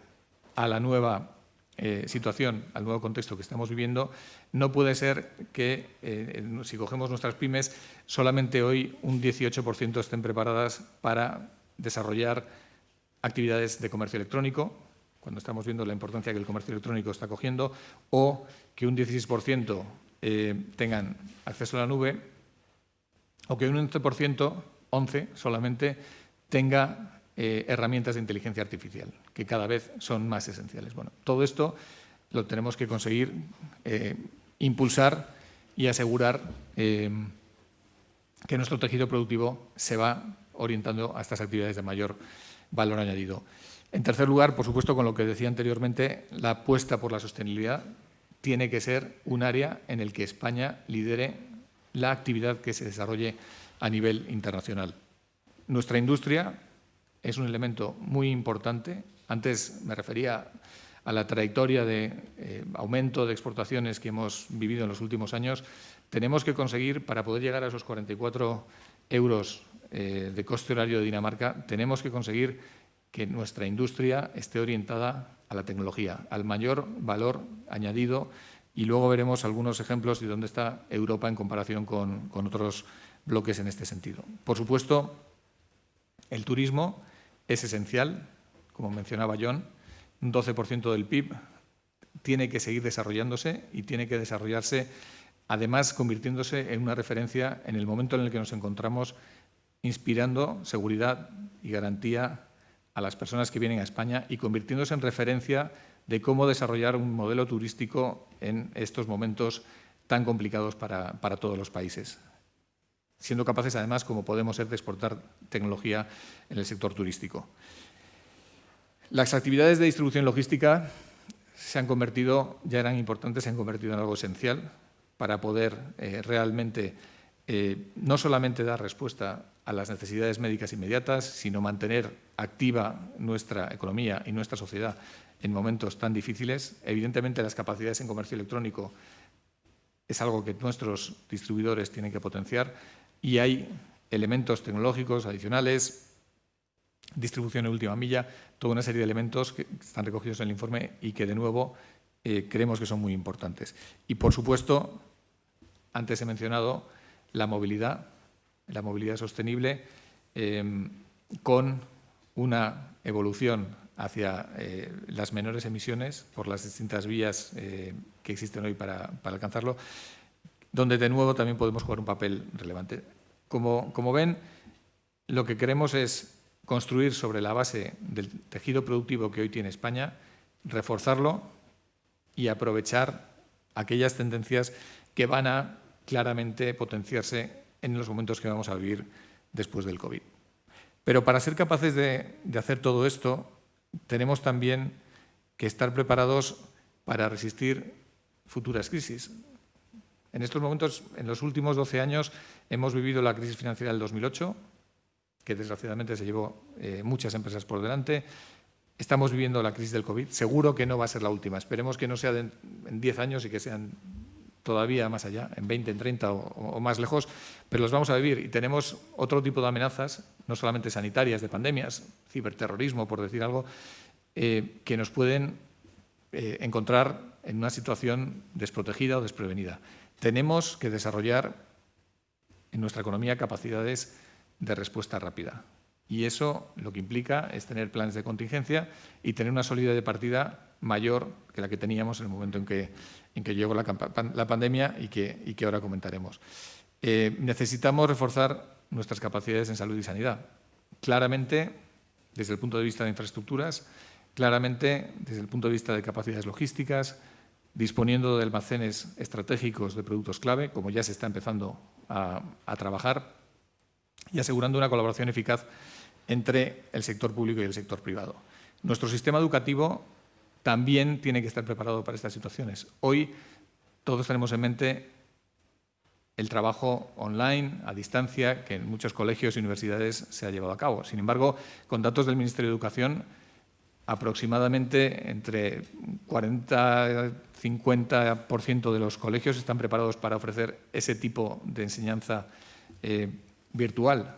a la nueva situación, al nuevo contexto que estamos viviendo, no puede ser que, si cogemos nuestras pymes, solamente hoy un 18% estén preparadas para desarrollar actividades de comercio electrónico, cuando estamos viendo la importancia que el comercio electrónico está cogiendo, o que un 16% tengan acceso a la nube, o que un 11% solamente tenga herramientas de inteligencia artificial, que cada vez son más esenciales. Bueno, todo esto lo tenemos que conseguir impulsar y asegurar que nuestro tejido productivo se va orientando a estas actividades de mayor valor añadido. En tercer lugar, por supuesto, con lo que decía anteriormente, la apuesta por la sostenibilidad tiene que ser un área en el que España lidere la actividad que se desarrolle a nivel internacional. Nuestra industria es un elemento muy importante. Antes me refería a la trayectoria de aumento de exportaciones que hemos vivido en los últimos años. Tenemos que conseguir, para poder llegar a esos 44 euros de coste horario de Dinamarca, tenemos que conseguir que nuestra industria esté orientada a la tecnología, al mayor valor añadido, y luego veremos algunos ejemplos de dónde está Europa en comparación con otros bloques en este sentido. Por supuesto, el turismo es esencial, como mencionaba John, un 12% del PIB tiene que seguir desarrollándose y tiene que desarrollarse, además convirtiéndose en una referencia en el momento en el que nos encontramos, inspirando seguridad y garantía a las personas que vienen a España y convirtiéndose en referencia de cómo desarrollar un modelo turístico en estos momentos tan complicados para todos los países, siendo capaces, además, como podemos ser, de exportar tecnología en el sector turístico. Las actividades de distribución logística ya eran importantes, se han convertido en algo esencial para poder realmente no solamente dar respuesta a las necesidades médicas inmediatas, sino mantener activa nuestra economía y nuestra sociedad en momentos tan difíciles. Evidentemente, las capacidades en comercio electrónico es algo que nuestros distribuidores tienen que potenciar y hay elementos tecnológicos adicionales, distribución en última milla, toda una serie de elementos que están recogidos en el informe y que, de nuevo, creemos que son muy importantes. Y, por supuesto, antes he mencionado la movilidad sostenible con una evolución hacia las menores emisiones por las distintas vías que existen hoy para alcanzarlo, donde, de nuevo, también podemos jugar un papel relevante. Como ven, lo que queremos es construir sobre la base del tejido productivo que hoy tiene España, reforzarlo y aprovechar aquellas tendencias que van a claramente potenciarse en los momentos que vamos a vivir después del COVID. Pero para ser capaces de hacer todo esto, tenemos también que estar preparados para resistir futuras crisis. En estos momentos, en los últimos 12 años, hemos vivido la crisis financiera del 2008, que desgraciadamente se llevó muchas empresas por delante. Estamos viviendo la crisis del COVID. Seguro que no va a ser la última. Esperemos que no sea en 10 años y que sean todavía más allá, en 20, en 30 o más lejos, pero los vamos a vivir. Y tenemos otro tipo de amenazas, no solamente sanitarias, de pandemias, ciberterrorismo, por decir algo, que nos pueden encontrar en una situación desprotegida o desprevenida. Tenemos que desarrollar en nuestra economía capacidades de respuesta rápida. Y eso lo que implica es tener planes de contingencia y tener una solidez de partida mayor que la que teníamos en el momento en que llegó la pandemia y que ahora comentaremos. Necesitamos reforzar nuestras capacidades en salud y sanidad. Claramente, desde el punto de vista de infraestructuras, claramente desde el punto de vista de capacidades logísticas, disponiendo de almacenes estratégicos de productos clave, como ya se está empezando a trabajar, y asegurando una colaboración eficaz entre el sector público y el sector privado. Nuestro sistema educativo también tiene que estar preparado para estas situaciones. Hoy todos tenemos en mente el trabajo online, a distancia, que en muchos colegios y universidades se ha llevado a cabo. Sin embargo, con datos del Ministerio de Educación, aproximadamente entre 40 y 50% de los colegios están preparados para ofrecer ese tipo de enseñanza virtual,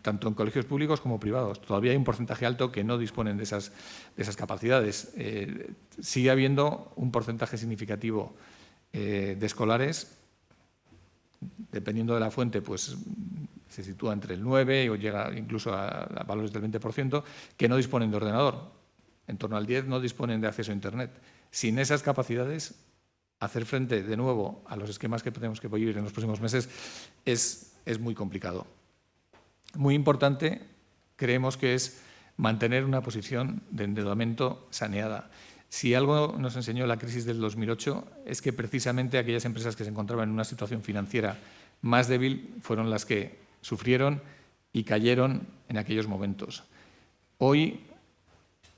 tanto en colegios públicos como privados. Todavía hay un porcentaje alto que no disponen de esas capacidades. Sigue habiendo un porcentaje significativo de escolares, dependiendo de la fuente, pues se sitúa entre el 9% o llega incluso a valores del 20%, que no disponen de ordenador. En torno al 10% no disponen de acceso a Internet. Sin esas capacidades, hacer frente de nuevo a los esquemas que tenemos que vivir en los próximos meses es muy complicado. Muy importante, creemos que es mantener una posición de endeudamiento saneada. Si algo nos enseñó la crisis del 2008 es que precisamente aquellas empresas que se encontraban en una situación financiera más débil fueron las que sufrieron y cayeron en aquellos momentos. Hoy,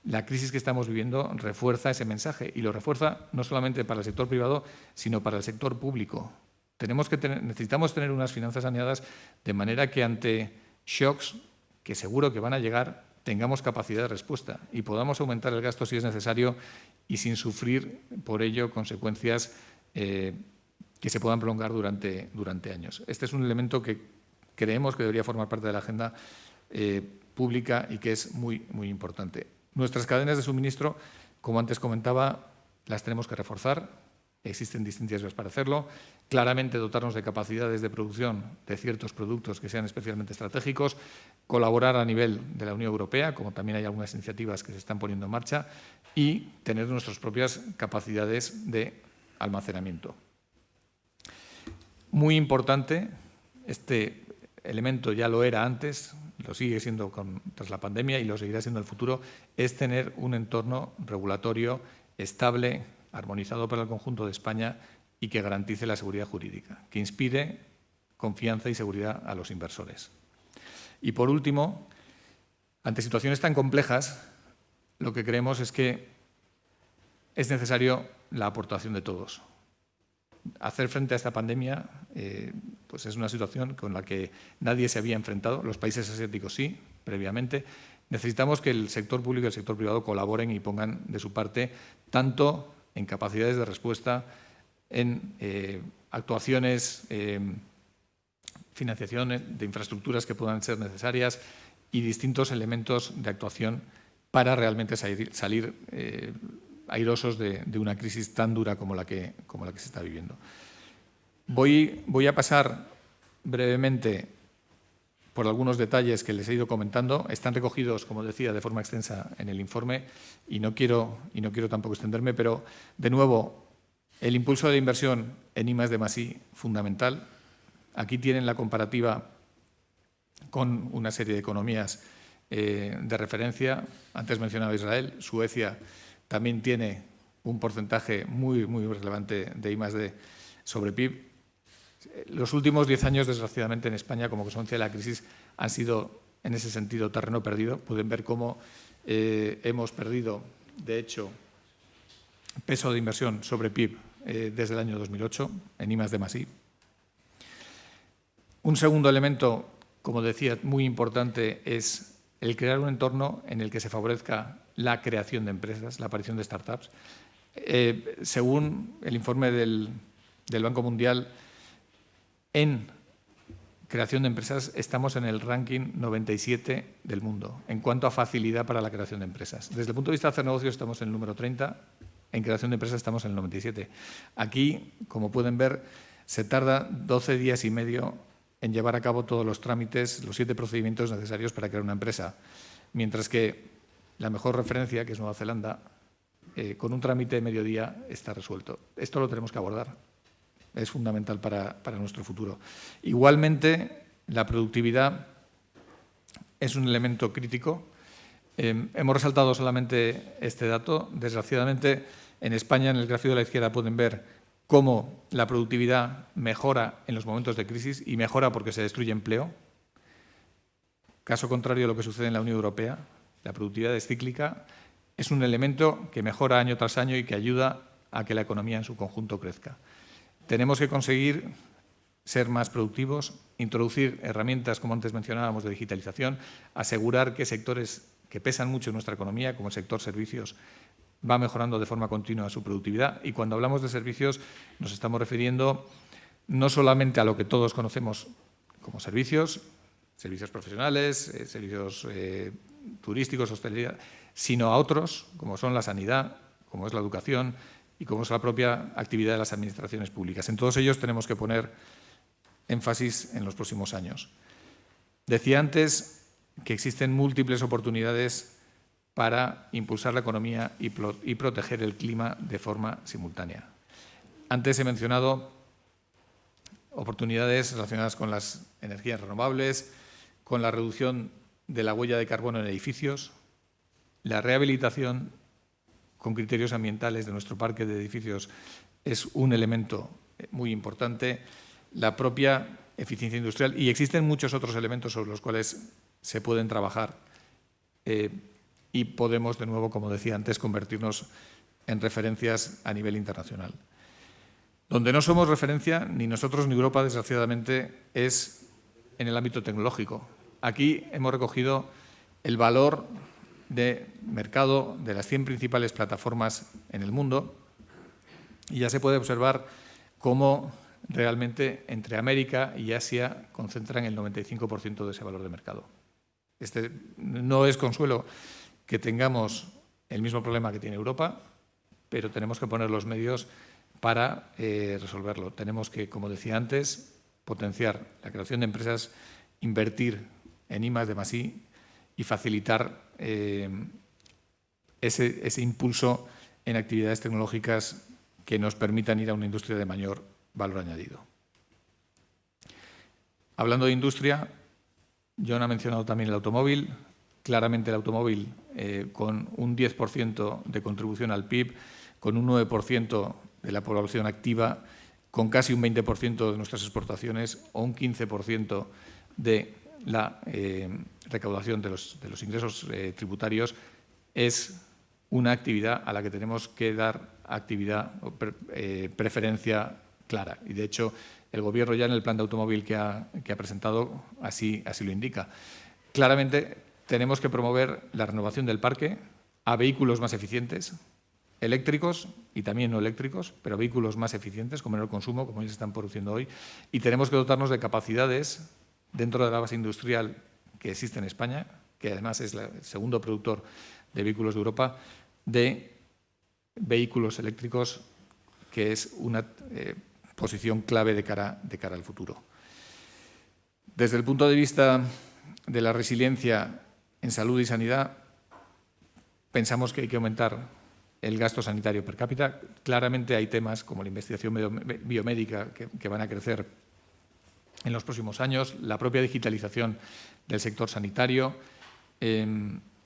la crisis que estamos viviendo refuerza ese mensaje y lo refuerza no solamente para el sector privado, sino para el sector público. Necesitamos tener unas finanzas saneadas de manera que ante shocks, que seguro que van a llegar, tengamos capacidad de respuesta y podamos aumentar el gasto si es necesario y sin sufrir por ello consecuencias que se puedan prolongar durante años. Este es un elemento que creemos que debería formar parte de la agenda pública y que es muy, muy importante. Nuestras cadenas de suministro, como antes comentaba, las tenemos que reforzar. Existen distintas vías para hacerlo. Claramente dotarnos de capacidades de producción de ciertos productos que sean especialmente estratégicos, colaborar a nivel de la Unión Europea, como también hay algunas iniciativas que se están poniendo en marcha, y tener nuestras propias capacidades de almacenamiento. Muy importante, este elemento ya lo era antes, lo sigue siendo tras la pandemia y lo seguirá siendo en el futuro, es tener un entorno regulatorio estable, armonizado para el conjunto de España y que garantice la seguridad jurídica, que inspire confianza y seguridad a los inversores. Y por último, ante situaciones tan complejas, lo que creemos es que es necesario la aportación de todos. Hacer frente a esta pandemia pues es una situación con la que nadie se había enfrentado, los países asiáticos sí, previamente. Necesitamos que el sector público y el sector privado colaboren y pongan de su parte tanto en capacidades de respuesta, en actuaciones, financiación de infraestructuras que puedan ser necesarias y distintos elementos de actuación para realmente salir airosos de una crisis tan dura como la que se está viviendo. Voy a pasar brevemente por algunos detalles que les he ido comentando. Están recogidos, como decía, de forma extensa en el informe y no quiero tampoco extenderme, pero, de nuevo, el impulso de inversión en I+D+I, fundamental. Aquí tienen la comparativa con una serie de economías de referencia. Antes mencionaba Israel, Suecia también tiene un porcentaje muy relevante de I+D sobre PIB. Los últimos 10 años, desgraciadamente, en España, como consecuencia de la crisis, han sido, en ese sentido, terreno perdido. Pueden ver cómo hemos perdido, de hecho, peso de inversión sobre PIB desde el año 2008 en I+D+I. Un segundo elemento, como decía, muy importante es el crear un entorno en el que se favorezca la creación de empresas, la aparición de startups. Según el informe del Banco Mundial, en creación de empresas estamos en el ranking 97 del mundo en cuanto a facilidad para la creación de empresas. Desde el punto de vista de hacer negocios estamos en el número 30, en creación de empresas estamos en el 97. Aquí, como pueden ver, se tarda 12 días y medio en llevar a cabo todos los trámites, los 7 procedimientos necesarios para crear una empresa, mientras que la mejor referencia, que es Nueva Zelanda, con un trámite de mediodía está resuelto. Esto lo tenemos que abordar. Es fundamental para nuestro futuro. Igualmente, la productividad es un elemento crítico. Hemos resaltado solamente este dato. Desgraciadamente, en España, en el gráfico de la izquierda, pueden ver cómo la productividad mejora en los momentos de crisis y mejora porque se destruye empleo. Caso contrario a lo que sucede en la Unión Europea, la productividad es cíclica, es un elemento que mejora año tras año y que ayuda a que la economía en su conjunto crezca. Tenemos que conseguir ser más productivos, introducir herramientas, como antes mencionábamos, de digitalización, asegurar que sectores que pesan mucho en nuestra economía, como el sector servicios, va mejorando de forma continua su productividad. Y cuando hablamos de servicios nos estamos refiriendo no solamente a lo que todos conocemos como servicios profesionales, servicios turísticos, hostelería, sino a otros, como son la sanidad, como es la educación y como es la propia actividad de las administraciones públicas. En todos ellos tenemos que poner énfasis en los próximos años. Decía antes que existen múltiples oportunidades para impulsar la economía y proteger el clima de forma simultánea. Antes he mencionado oportunidades relacionadas con las energías renovables, con la reducción de la huella de carbono en edificios, la rehabilitación con criterios ambientales de nuestro parque de edificios es un elemento muy importante, la propia eficiencia industrial, y existen muchos otros elementos sobre los cuales se pueden trabajar y podemos, de nuevo, como decía antes, convertirnos en referencias a nivel internacional. Donde no somos referencia, ni nosotros ni Europa, desgraciadamente, es en el ámbito tecnológico. Aquí hemos recogido el valor de mercado de las 100 principales plataformas en el mundo y ya se puede observar cómo realmente entre América y Asia concentran el 95% de ese valor de mercado. No es consuelo que tengamos el mismo problema que tiene Europa, pero tenemos que poner los medios para resolverlo. Tenemos que, como decía antes, potenciar la creación de empresas, invertir en I+D+I y facilitar ese impulso en actividades tecnológicas que nos permitan ir a una industria de mayor valor añadido. Hablando de industria, John ha mencionado también el automóvil. Claramente el automóvil con un 10% de contribución al PIB, con un 9% de la población activa, con casi un 20% de nuestras exportaciones o un 15% de la recaudación de los ingresos tributarios, es una actividad a la que tenemos que dar preferencia clara. Y, de hecho, el Gobierno ya en el plan de automóvil que ha presentado así lo indica. Claramente, tenemos que promover la renovación del parque a vehículos más eficientes, eléctricos y también no eléctricos, pero vehículos más eficientes, con menor consumo, como ya se están produciendo hoy. Y tenemos que dotarnos de capacidades dentro de la base industrial que existe en España, que además es el segundo productor de vehículos de Europa, de vehículos eléctricos, que es una posición clave de cara al futuro. Desde el punto de vista de la resiliencia en salud y sanidad, pensamos que hay que aumentar el gasto sanitario per cápita. Claramente hay temas como la investigación biomédica que van a crecer en los próximos años, la propia digitalización del sector sanitario,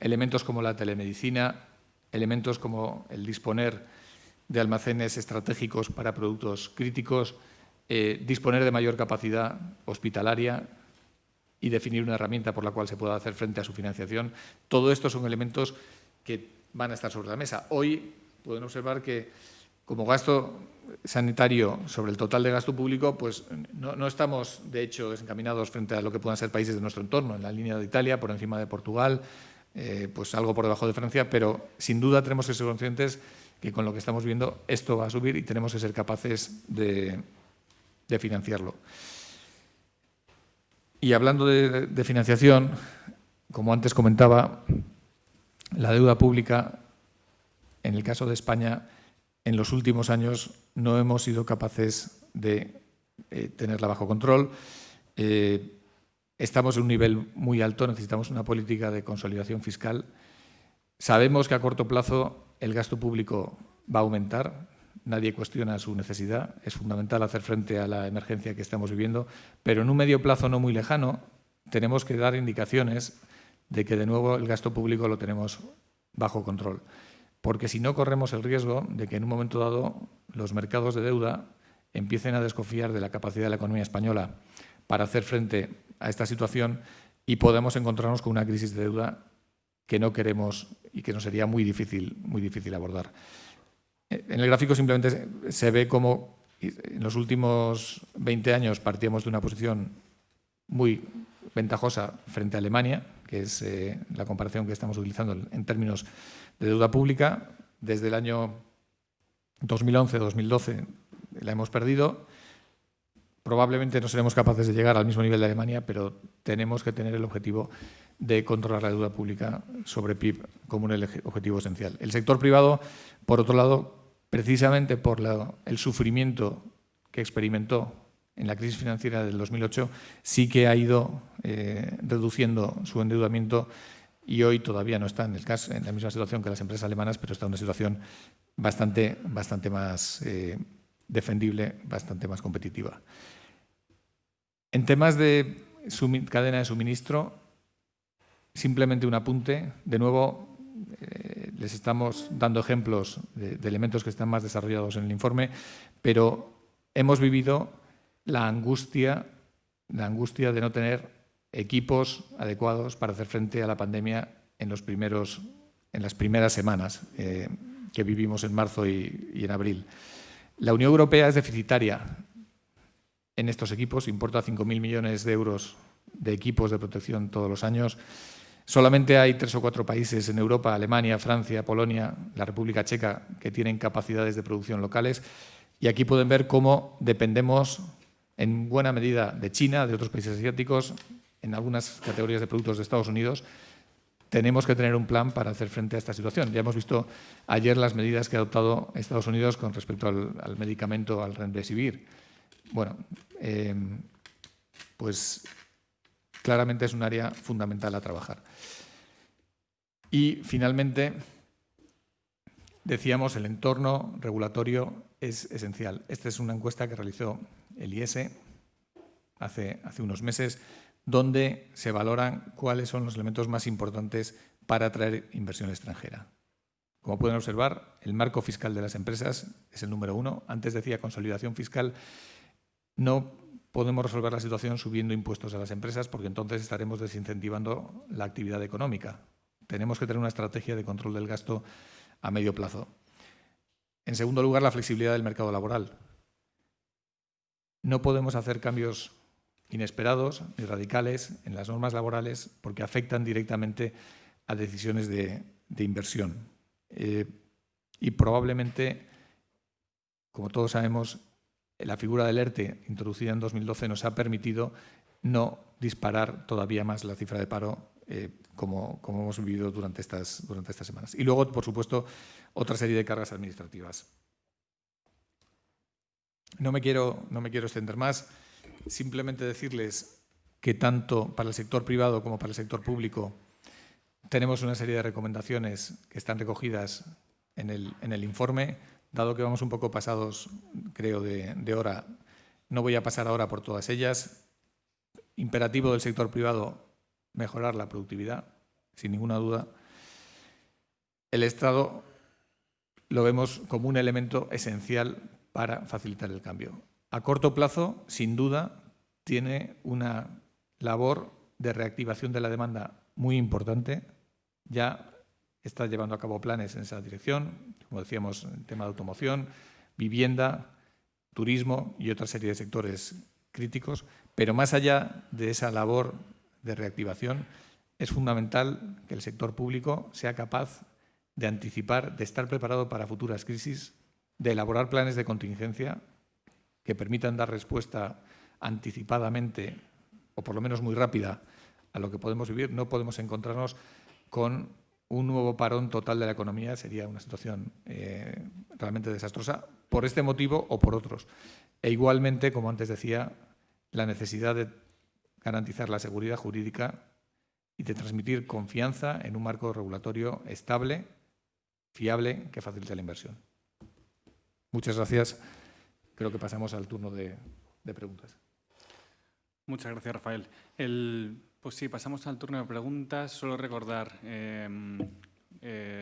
elementos como la telemedicina, elementos como el disponer de almacenes estratégicos para productos críticos, disponer de mayor capacidad hospitalaria y definir una herramienta por la cual se pueda hacer frente a su financiación. Todo esto son elementos que van a estar sobre la mesa. Hoy pueden observar que como gasto sanitario sobre el total de gasto público, pues no estamos, de hecho, desencaminados frente a lo que puedan ser países de nuestro entorno, en la línea de Italia, por encima de Portugal, pues algo por debajo de Francia, pero sin duda tenemos que ser conscientes que con lo que estamos viendo esto va a subir y tenemos que ser capaces de financiarlo. Y hablando de financiación, como antes comentaba, la deuda pública, en el caso de España, en los últimos años no hemos sido capaces de tenerla bajo control. Estamos en un nivel muy alto, necesitamos una política de consolidación fiscal. Sabemos que a corto plazo el gasto público va a aumentar, nadie cuestiona su necesidad, es fundamental hacer frente a la emergencia que estamos viviendo, pero en un medio plazo no muy lejano tenemos que dar indicaciones de que de nuevo el gasto público lo tenemos bajo control. Porque si no, corremos el riesgo de que en un momento dado los mercados de deuda empiecen a desconfiar de la capacidad de la economía española para hacer frente a esta situación y podemos encontrarnos con una crisis de deuda que no queremos y que nos sería muy difícil abordar. En el gráfico simplemente se ve cómo en los últimos 20 años partíamos de una posición muy ventajosa frente a Alemania, que es la comparación que estamos utilizando en términos de deuda pública. Desde el año 2011-2012 la hemos perdido. Probablemente no seremos capaces de llegar al mismo nivel de Alemania, pero tenemos que tener el objetivo de controlar la deuda pública sobre PIB como un objetivo esencial. El sector privado, por otro lado, precisamente por el sufrimiento que experimentó en la crisis financiera del 2008, sí que ha ido reduciendo su endeudamiento y hoy todavía no está en la misma situación que las empresas alemanas, pero está en una situación bastante más defendible, bastante más competitiva. En temas de cadena de suministro, simplemente un apunte. De nuevo, les estamos dando ejemplos de elementos que están más desarrollados en el informe, pero hemos vivido la angustia de no tener equipos adecuados para hacer frente a la pandemia en las primeras semanas que vivimos en marzo y en abril. La Unión Europea es deficitaria en estos equipos, importa 5.000 millones de euros de equipos de protección todos los años. Solamente hay 3 o 4 países en Europa, Alemania, Francia, Polonia, la República Checa, que tienen capacidades de producción locales. Y aquí pueden ver cómo dependemos en buena medida de China, de otros países asiáticos, en algunas categorías de productos de Estados Unidos. Tenemos que tener un plan para hacer frente a esta situación. Ya hemos visto ayer las medidas que ha adoptado Estados Unidos con respecto al medicamento, al Remdesivir. Bueno, pues claramente es un área fundamental a trabajar. Y finalmente, decíamos, el entorno regulatorio es esencial. Esta es una encuesta que realizó el IES hace unos meses, donde se valoran cuáles son los elementos más importantes para atraer inversión extranjera. Como pueden observar, el marco fiscal de las empresas es el número 1. Antes decía consolidación fiscal. No podemos resolver la situación subiendo impuestos a las empresas porque entonces estaremos desincentivando la actividad económica. Tenemos que tener una estrategia de control del gasto a medio plazo. En segundo lugar, la flexibilidad del mercado laboral. No podemos hacer cambios inesperados ni radicales en las normas laborales porque afectan directamente a decisiones de inversión. Y probablemente, como todos sabemos, la figura del ERTE, introducida en 2012, nos ha permitido no disparar todavía más la cifra de paro como hemos vivido durante estas semanas. Y luego, por supuesto, otra serie de cargas administrativas. No me quiero extender más. Simplemente decirles que tanto para el sector privado como para el sector público tenemos una serie de recomendaciones que están recogidas en el informe. Dado que vamos un poco pasados, creo, de hora, no voy a pasar ahora por todas ellas. Imperativo del sector privado, mejorar la productividad, sin ninguna duda. El Estado lo vemos como un elemento esencial para facilitar el cambio. A corto plazo, sin duda, tiene una labor de reactivación de la demanda muy importante. Ya está llevando a cabo planes en esa dirección, como decíamos, en tema de automoción, vivienda, turismo y otra serie de sectores críticos. Pero más allá de esa labor de reactivación, es fundamental que el sector público sea capaz de anticipar, de estar preparado para futuras crisis, de elaborar planes de contingencia que permitan dar respuesta anticipadamente, o por lo menos muy rápida, a lo que podemos vivir. No podemos encontrarnos con un nuevo parón total de la economía. Sería una situación realmente desastrosa, por este motivo o por otros. E igualmente, como antes decía, la necesidad de garantizar la seguridad jurídica y de transmitir confianza en un marco regulatorio estable, fiable, que facilite la inversión. Muchas gracias. Creo que pasamos al turno de preguntas. Muchas gracias, Rafael. Pues sí, pasamos al turno de preguntas. Solo recordar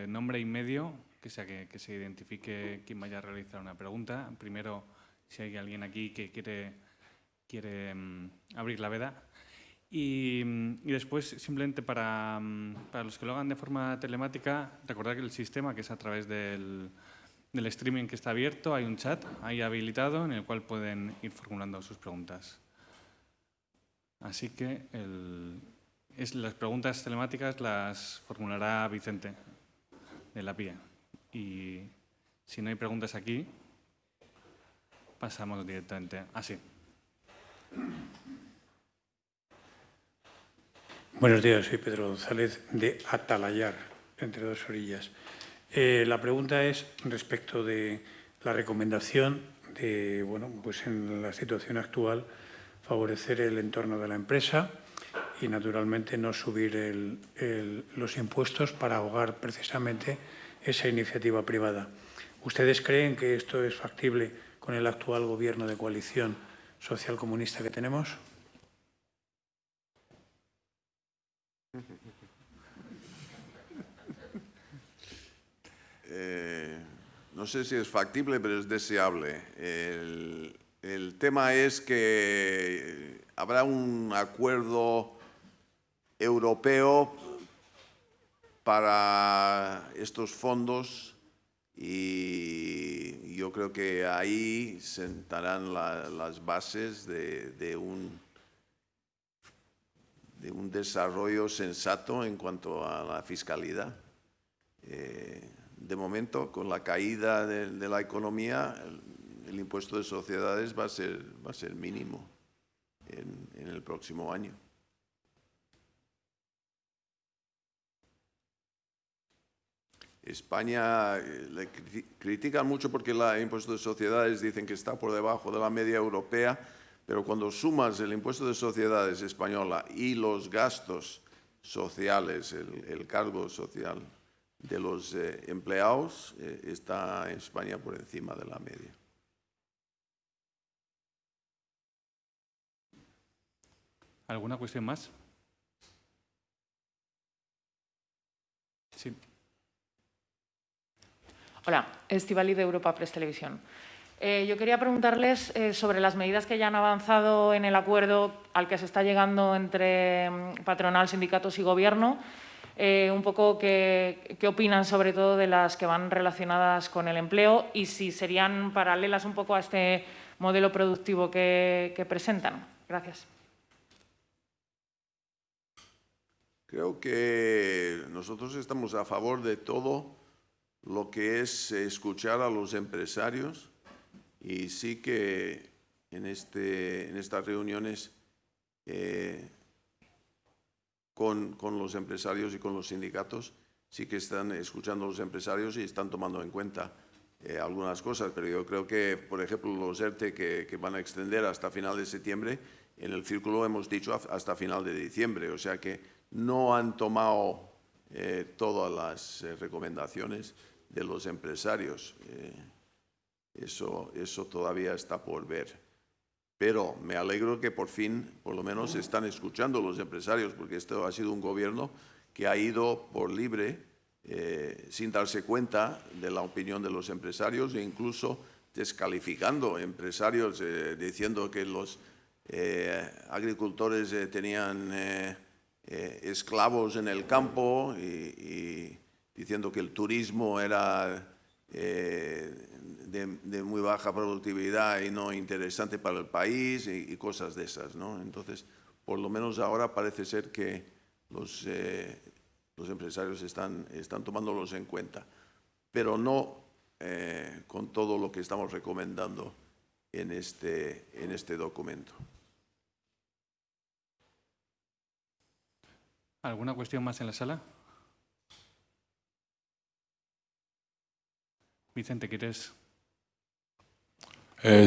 nombre y medio, que sea que se identifique quien vaya a realizar una pregunta. Primero, si hay alguien aquí que quiere abrir la veda. Y después, simplemente para los que lo hagan de forma telemática, recordar que el sistema, que es a través del streaming que está abierto, hay un chat ahí habilitado en el cual pueden ir formulando sus preguntas. Así que las preguntas telemáticas las formulará Vicente, de la PIE. Y si no hay preguntas aquí, pasamos directamente. Sí. Buenos días, soy Pedro González, de Atalayar, entre dos orillas. La pregunta es respecto de la recomendación de, bueno, pues en la situación actual, favorecer el entorno de la empresa y, naturalmente, no subir los impuestos para ahogar precisamente esa iniciativa privada. ¿Ustedes creen que esto es factible con el actual gobierno de coalición social-comunista que tenemos? No sé si es factible, pero es deseable. El tema es que habrá un acuerdo europeo para estos fondos y yo creo que ahí sentarán las bases de un desarrollo sensato en cuanto a la fiscalidad. De momento, con la caída de la economía, el impuesto de sociedades va a ser mínimo en el próximo año. España le critican mucho porque el impuesto de sociedades dicen que está por debajo de la media europea, pero cuando sumas el impuesto de sociedades española y los gastos sociales, el cargo social de los empleados, está España por encima de la media. ¿Alguna cuestión más? Sí. Hola, Estíbaliz de Europa Press Televisión. Yo quería preguntarles sobre las medidas que ya han avanzado en el acuerdo al que se está llegando entre patronal, sindicatos y Gobierno. Un poco qué opinan sobre todo de las que van relacionadas con el empleo y si serían paralelas un poco a este modelo productivo que presentan. Gracias. Creo que nosotros estamos a favor de todo lo que es escuchar a los empresarios y sí que en estas reuniones con los empresarios y con los sindicatos sí que están escuchando a los empresarios y están tomando en cuenta algunas cosas, pero yo creo que, por ejemplo, los ERTE que van a extender hasta final de septiembre, en el círculo hemos dicho hasta final de diciembre, o sea que no han tomado todas las recomendaciones de los empresarios. Eso todavía está por ver. Pero me alegro que por fin, por lo menos, están escuchando los empresarios, porque esto ha sido un gobierno que ha ido por libre, sin darse cuenta de la opinión de los empresarios e incluso descalificando empresarios, diciendo que los agricultores tenían esclavos en el campo y diciendo que el turismo era de muy baja productividad y no interesante para el país y cosas de esas, ¿no? Entonces, por lo menos ahora parece ser que los empresarios están tomándolos en cuenta, pero no con todo lo que estamos recomendando en este documento. ¿Alguna cuestión más en la sala? Vicente, ¿quieres?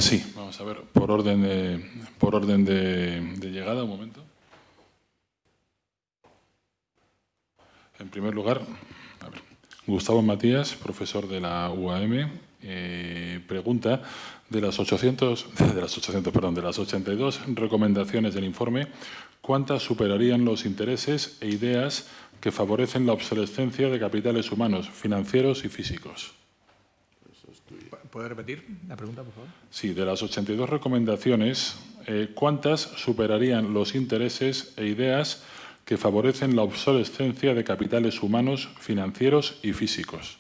Sí, vamos a ver, por orden de llegada, un momento. En primer lugar, a ver, Gustavo Matías, profesor de la UAM, pregunta de las 82 recomendaciones del informe, ¿cuántas superarían los intereses e ideas que favorecen la obsolescencia de capitales humanos, financieros y físicos? ¿Puede repetir la pregunta, por favor? Sí, de las 82 recomendaciones, ¿cuántas superarían los intereses e ideas que favorecen la obsolescencia de capitales humanos, financieros y físicos?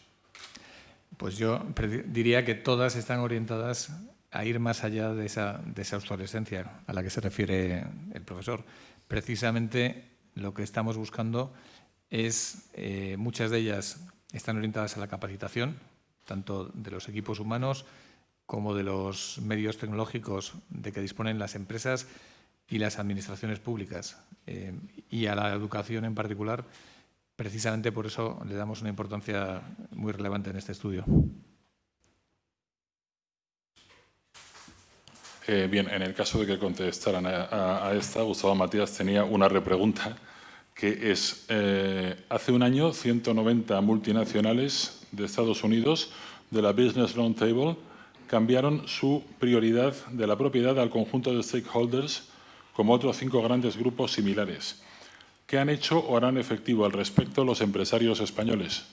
Pues yo diría que todas están orientadas a ir más allá de esa obsolescencia a la que se refiere el profesor. Precisamente lo que estamos buscando es, muchas de ellas están orientadas a la capacitación, tanto de los equipos humanos como de los medios tecnológicos de que disponen las empresas y las administraciones públicas, y a la educación en particular. Precisamente por eso le damos una importancia muy relevante en este estudio. Bien, en el caso de que contestaran a esta, Gustavo Matías tenía una repregunta, que es, hace un año 190 multinacionales de Estados Unidos de la Business Roundtable cambiaron su prioridad de la propiedad al conjunto de stakeholders como otros 5 grandes grupos similares. ¿Qué han hecho o harán efectivo al respecto los empresarios españoles?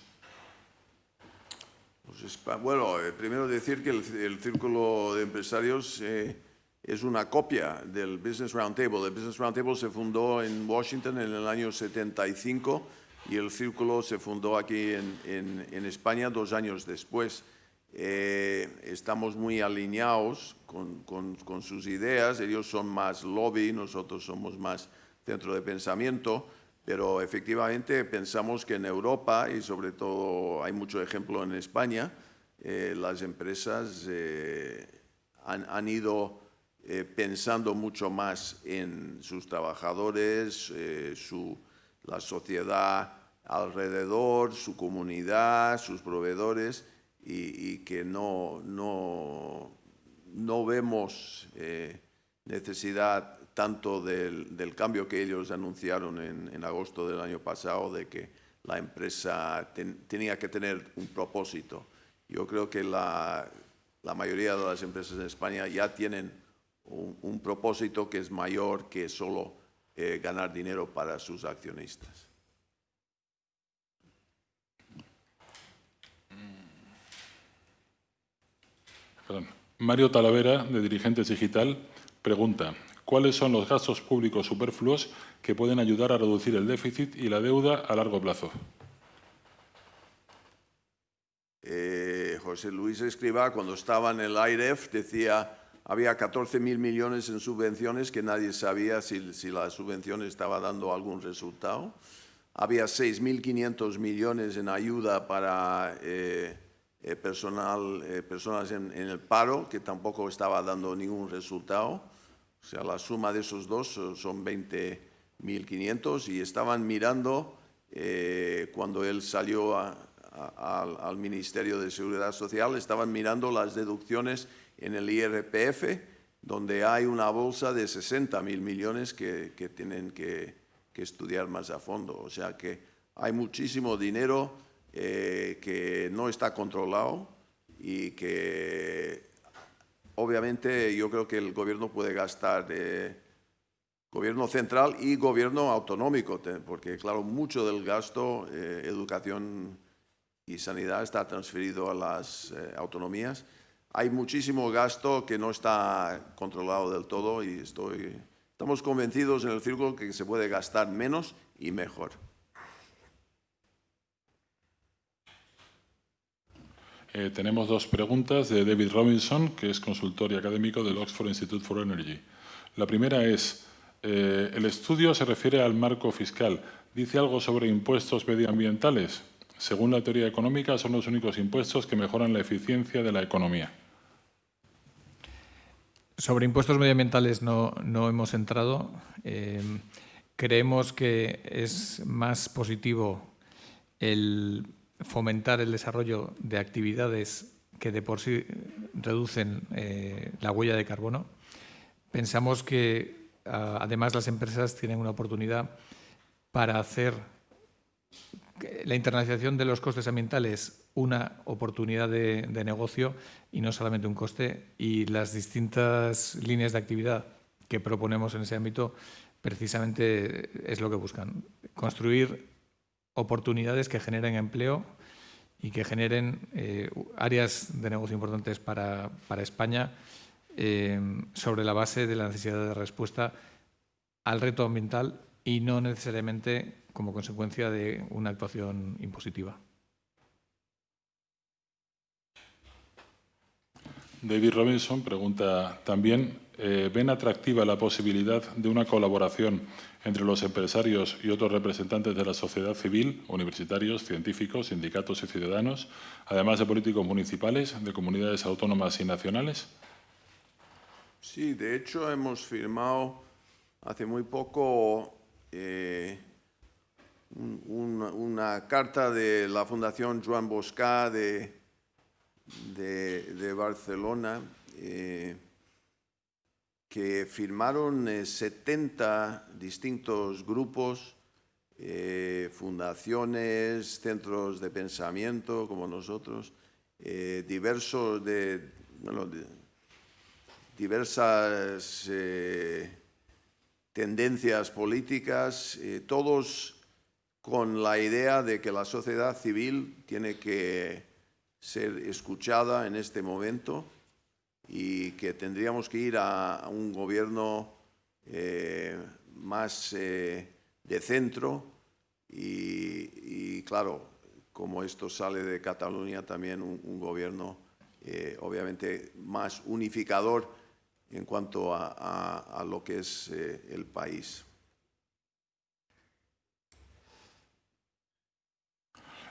Pues, bueno, primero decir que el Círculo de Empresarios es una copia del Business Roundtable. El Business Roundtable se fundó en Washington en el año 75 y el Círculo se fundó aquí en España 2 años después. Estamos muy alineados con sus ideas. Ellos son más lobby, nosotros somos más centro de pensamiento, pero efectivamente pensamos que en Europa, y sobre todo hay mucho ejemplo en España, las empresas han ido pensando mucho más en sus trabajadores, la sociedad alrededor, su comunidad, sus proveedores, y que no vemos necesidad tanto del cambio que ellos anunciaron en agosto del año pasado, de que la empresa tenía que tener un propósito. Yo creo que la mayoría de las empresas en España ya tienen un propósito que es mayor que solo ganar dinero para sus accionistas. Mario Talavera, de Dirigentes Digital, pregunta: ¿cuáles son los gastos públicos superfluos que pueden ayudar a reducir el déficit y la deuda a largo plazo? José Luis Escrivá, cuando estaba en el AIREF, decía había 14.000 millones en subvenciones que nadie sabía si la subvención estaba dando algún resultado. Había 6.500 millones en ayuda para personas en el paro, que tampoco estaba dando ningún resultado. O sea, la suma de esos dos son 20.500, y estaban mirando, cuando él salió al Ministerio de Seguridad Social, estaban mirando las deducciones en el IRPF, donde hay una bolsa de 60.000 millones que tienen que estudiar más a fondo. O sea que hay muchísimo dinero que no está controlado y que obviamente yo creo que el gobierno puede gastar, gobierno central y gobierno autonómico, porque claro, mucho del gasto, educación y sanidad, está transferido a las autonomías. Hay muchísimo gasto que no está controlado del todo, y estamos convencidos en el círculo que se puede gastar menos y mejor. Tenemos dos preguntas de David Robinson, que es consultor y académico del Oxford Institute for Energy. La primera es: el estudio se refiere al marco fiscal. ¿Dice algo sobre impuestos medioambientales? Según la teoría económica, son los únicos impuestos que mejoran la eficiencia de la economía. Sobre impuestos medioambientales no hemos entrado. Creemos que es más positivo el fomentar el desarrollo de actividades que de por sí reducen la huella de carbono. Pensamos que además las empresas tienen una oportunidad para hacer la internalización de los costes ambientales una oportunidad de negocio y no solamente un coste, y las distintas líneas de actividad que proponemos en ese ámbito precisamente es lo que buscan: construir oportunidades que generen empleo y que generen áreas de negocio importantes para España, sobre la base de la necesidad de respuesta al reto ambiental y no necesariamente como consecuencia de una actuación impositiva. David Robinson pregunta también: ¿ven atractiva la posibilidad de una colaboración entre los empresarios y otros representantes de la sociedad civil, universitarios, científicos, sindicatos y ciudadanos, además de políticos municipales, de comunidades autónomas y nacionales? Sí, de hecho hemos firmado hace muy poco una carta de la Fundación Joan Boscà de Barcelona, que firmaron 70 distintos grupos, fundaciones, centros de pensamiento como nosotros, diversas tendencias políticas, todos con la idea de que la sociedad civil tiene que ser escuchada en este momento y que tendríamos que ir a un gobierno más de centro y claro, como esto sale de Cataluña, también un gobierno obviamente más unificador en cuanto a lo que es el país.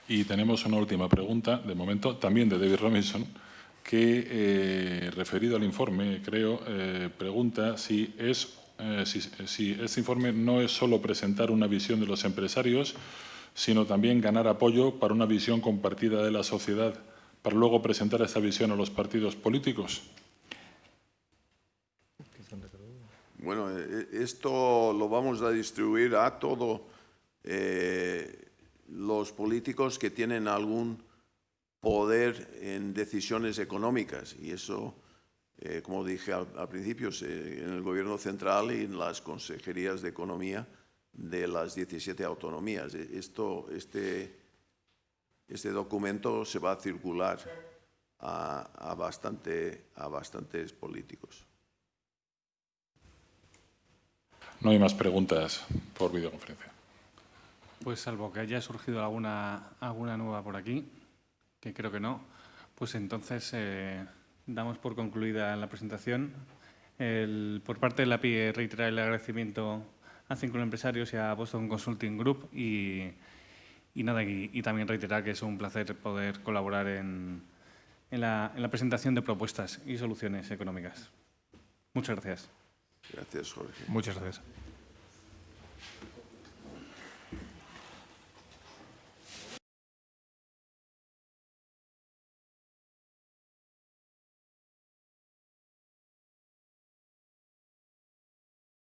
Y tenemos una última pregunta, de momento, también de David Robinson, que, referido al informe, creo, pregunta si este informe no es solo presentar una visión de los empresarios, sino también ganar apoyo para una visión compartida de la sociedad, para luego presentar esta visión a los partidos políticos. Bueno, esto lo vamos a distribuir a todos los políticos que tienen algún poder en decisiones económicas, y eso, como dije al principio, en el Gobierno central y en las consejerías de economía de las 17 autonomías. Este documento se va a circular a bastantes políticos. No hay más preguntas por videoconferencia. Pues salvo que haya surgido alguna nueva por aquí, que creo que no, pues entonces damos por concluida la presentación. Por parte de la API, reiterar el agradecimiento a Círculo Empresarios y a Boston Consulting Group y también reiterar que es un placer poder colaborar en la presentación de propuestas y soluciones económicas. Muchas gracias. Gracias, Jorge. Muchas gracias.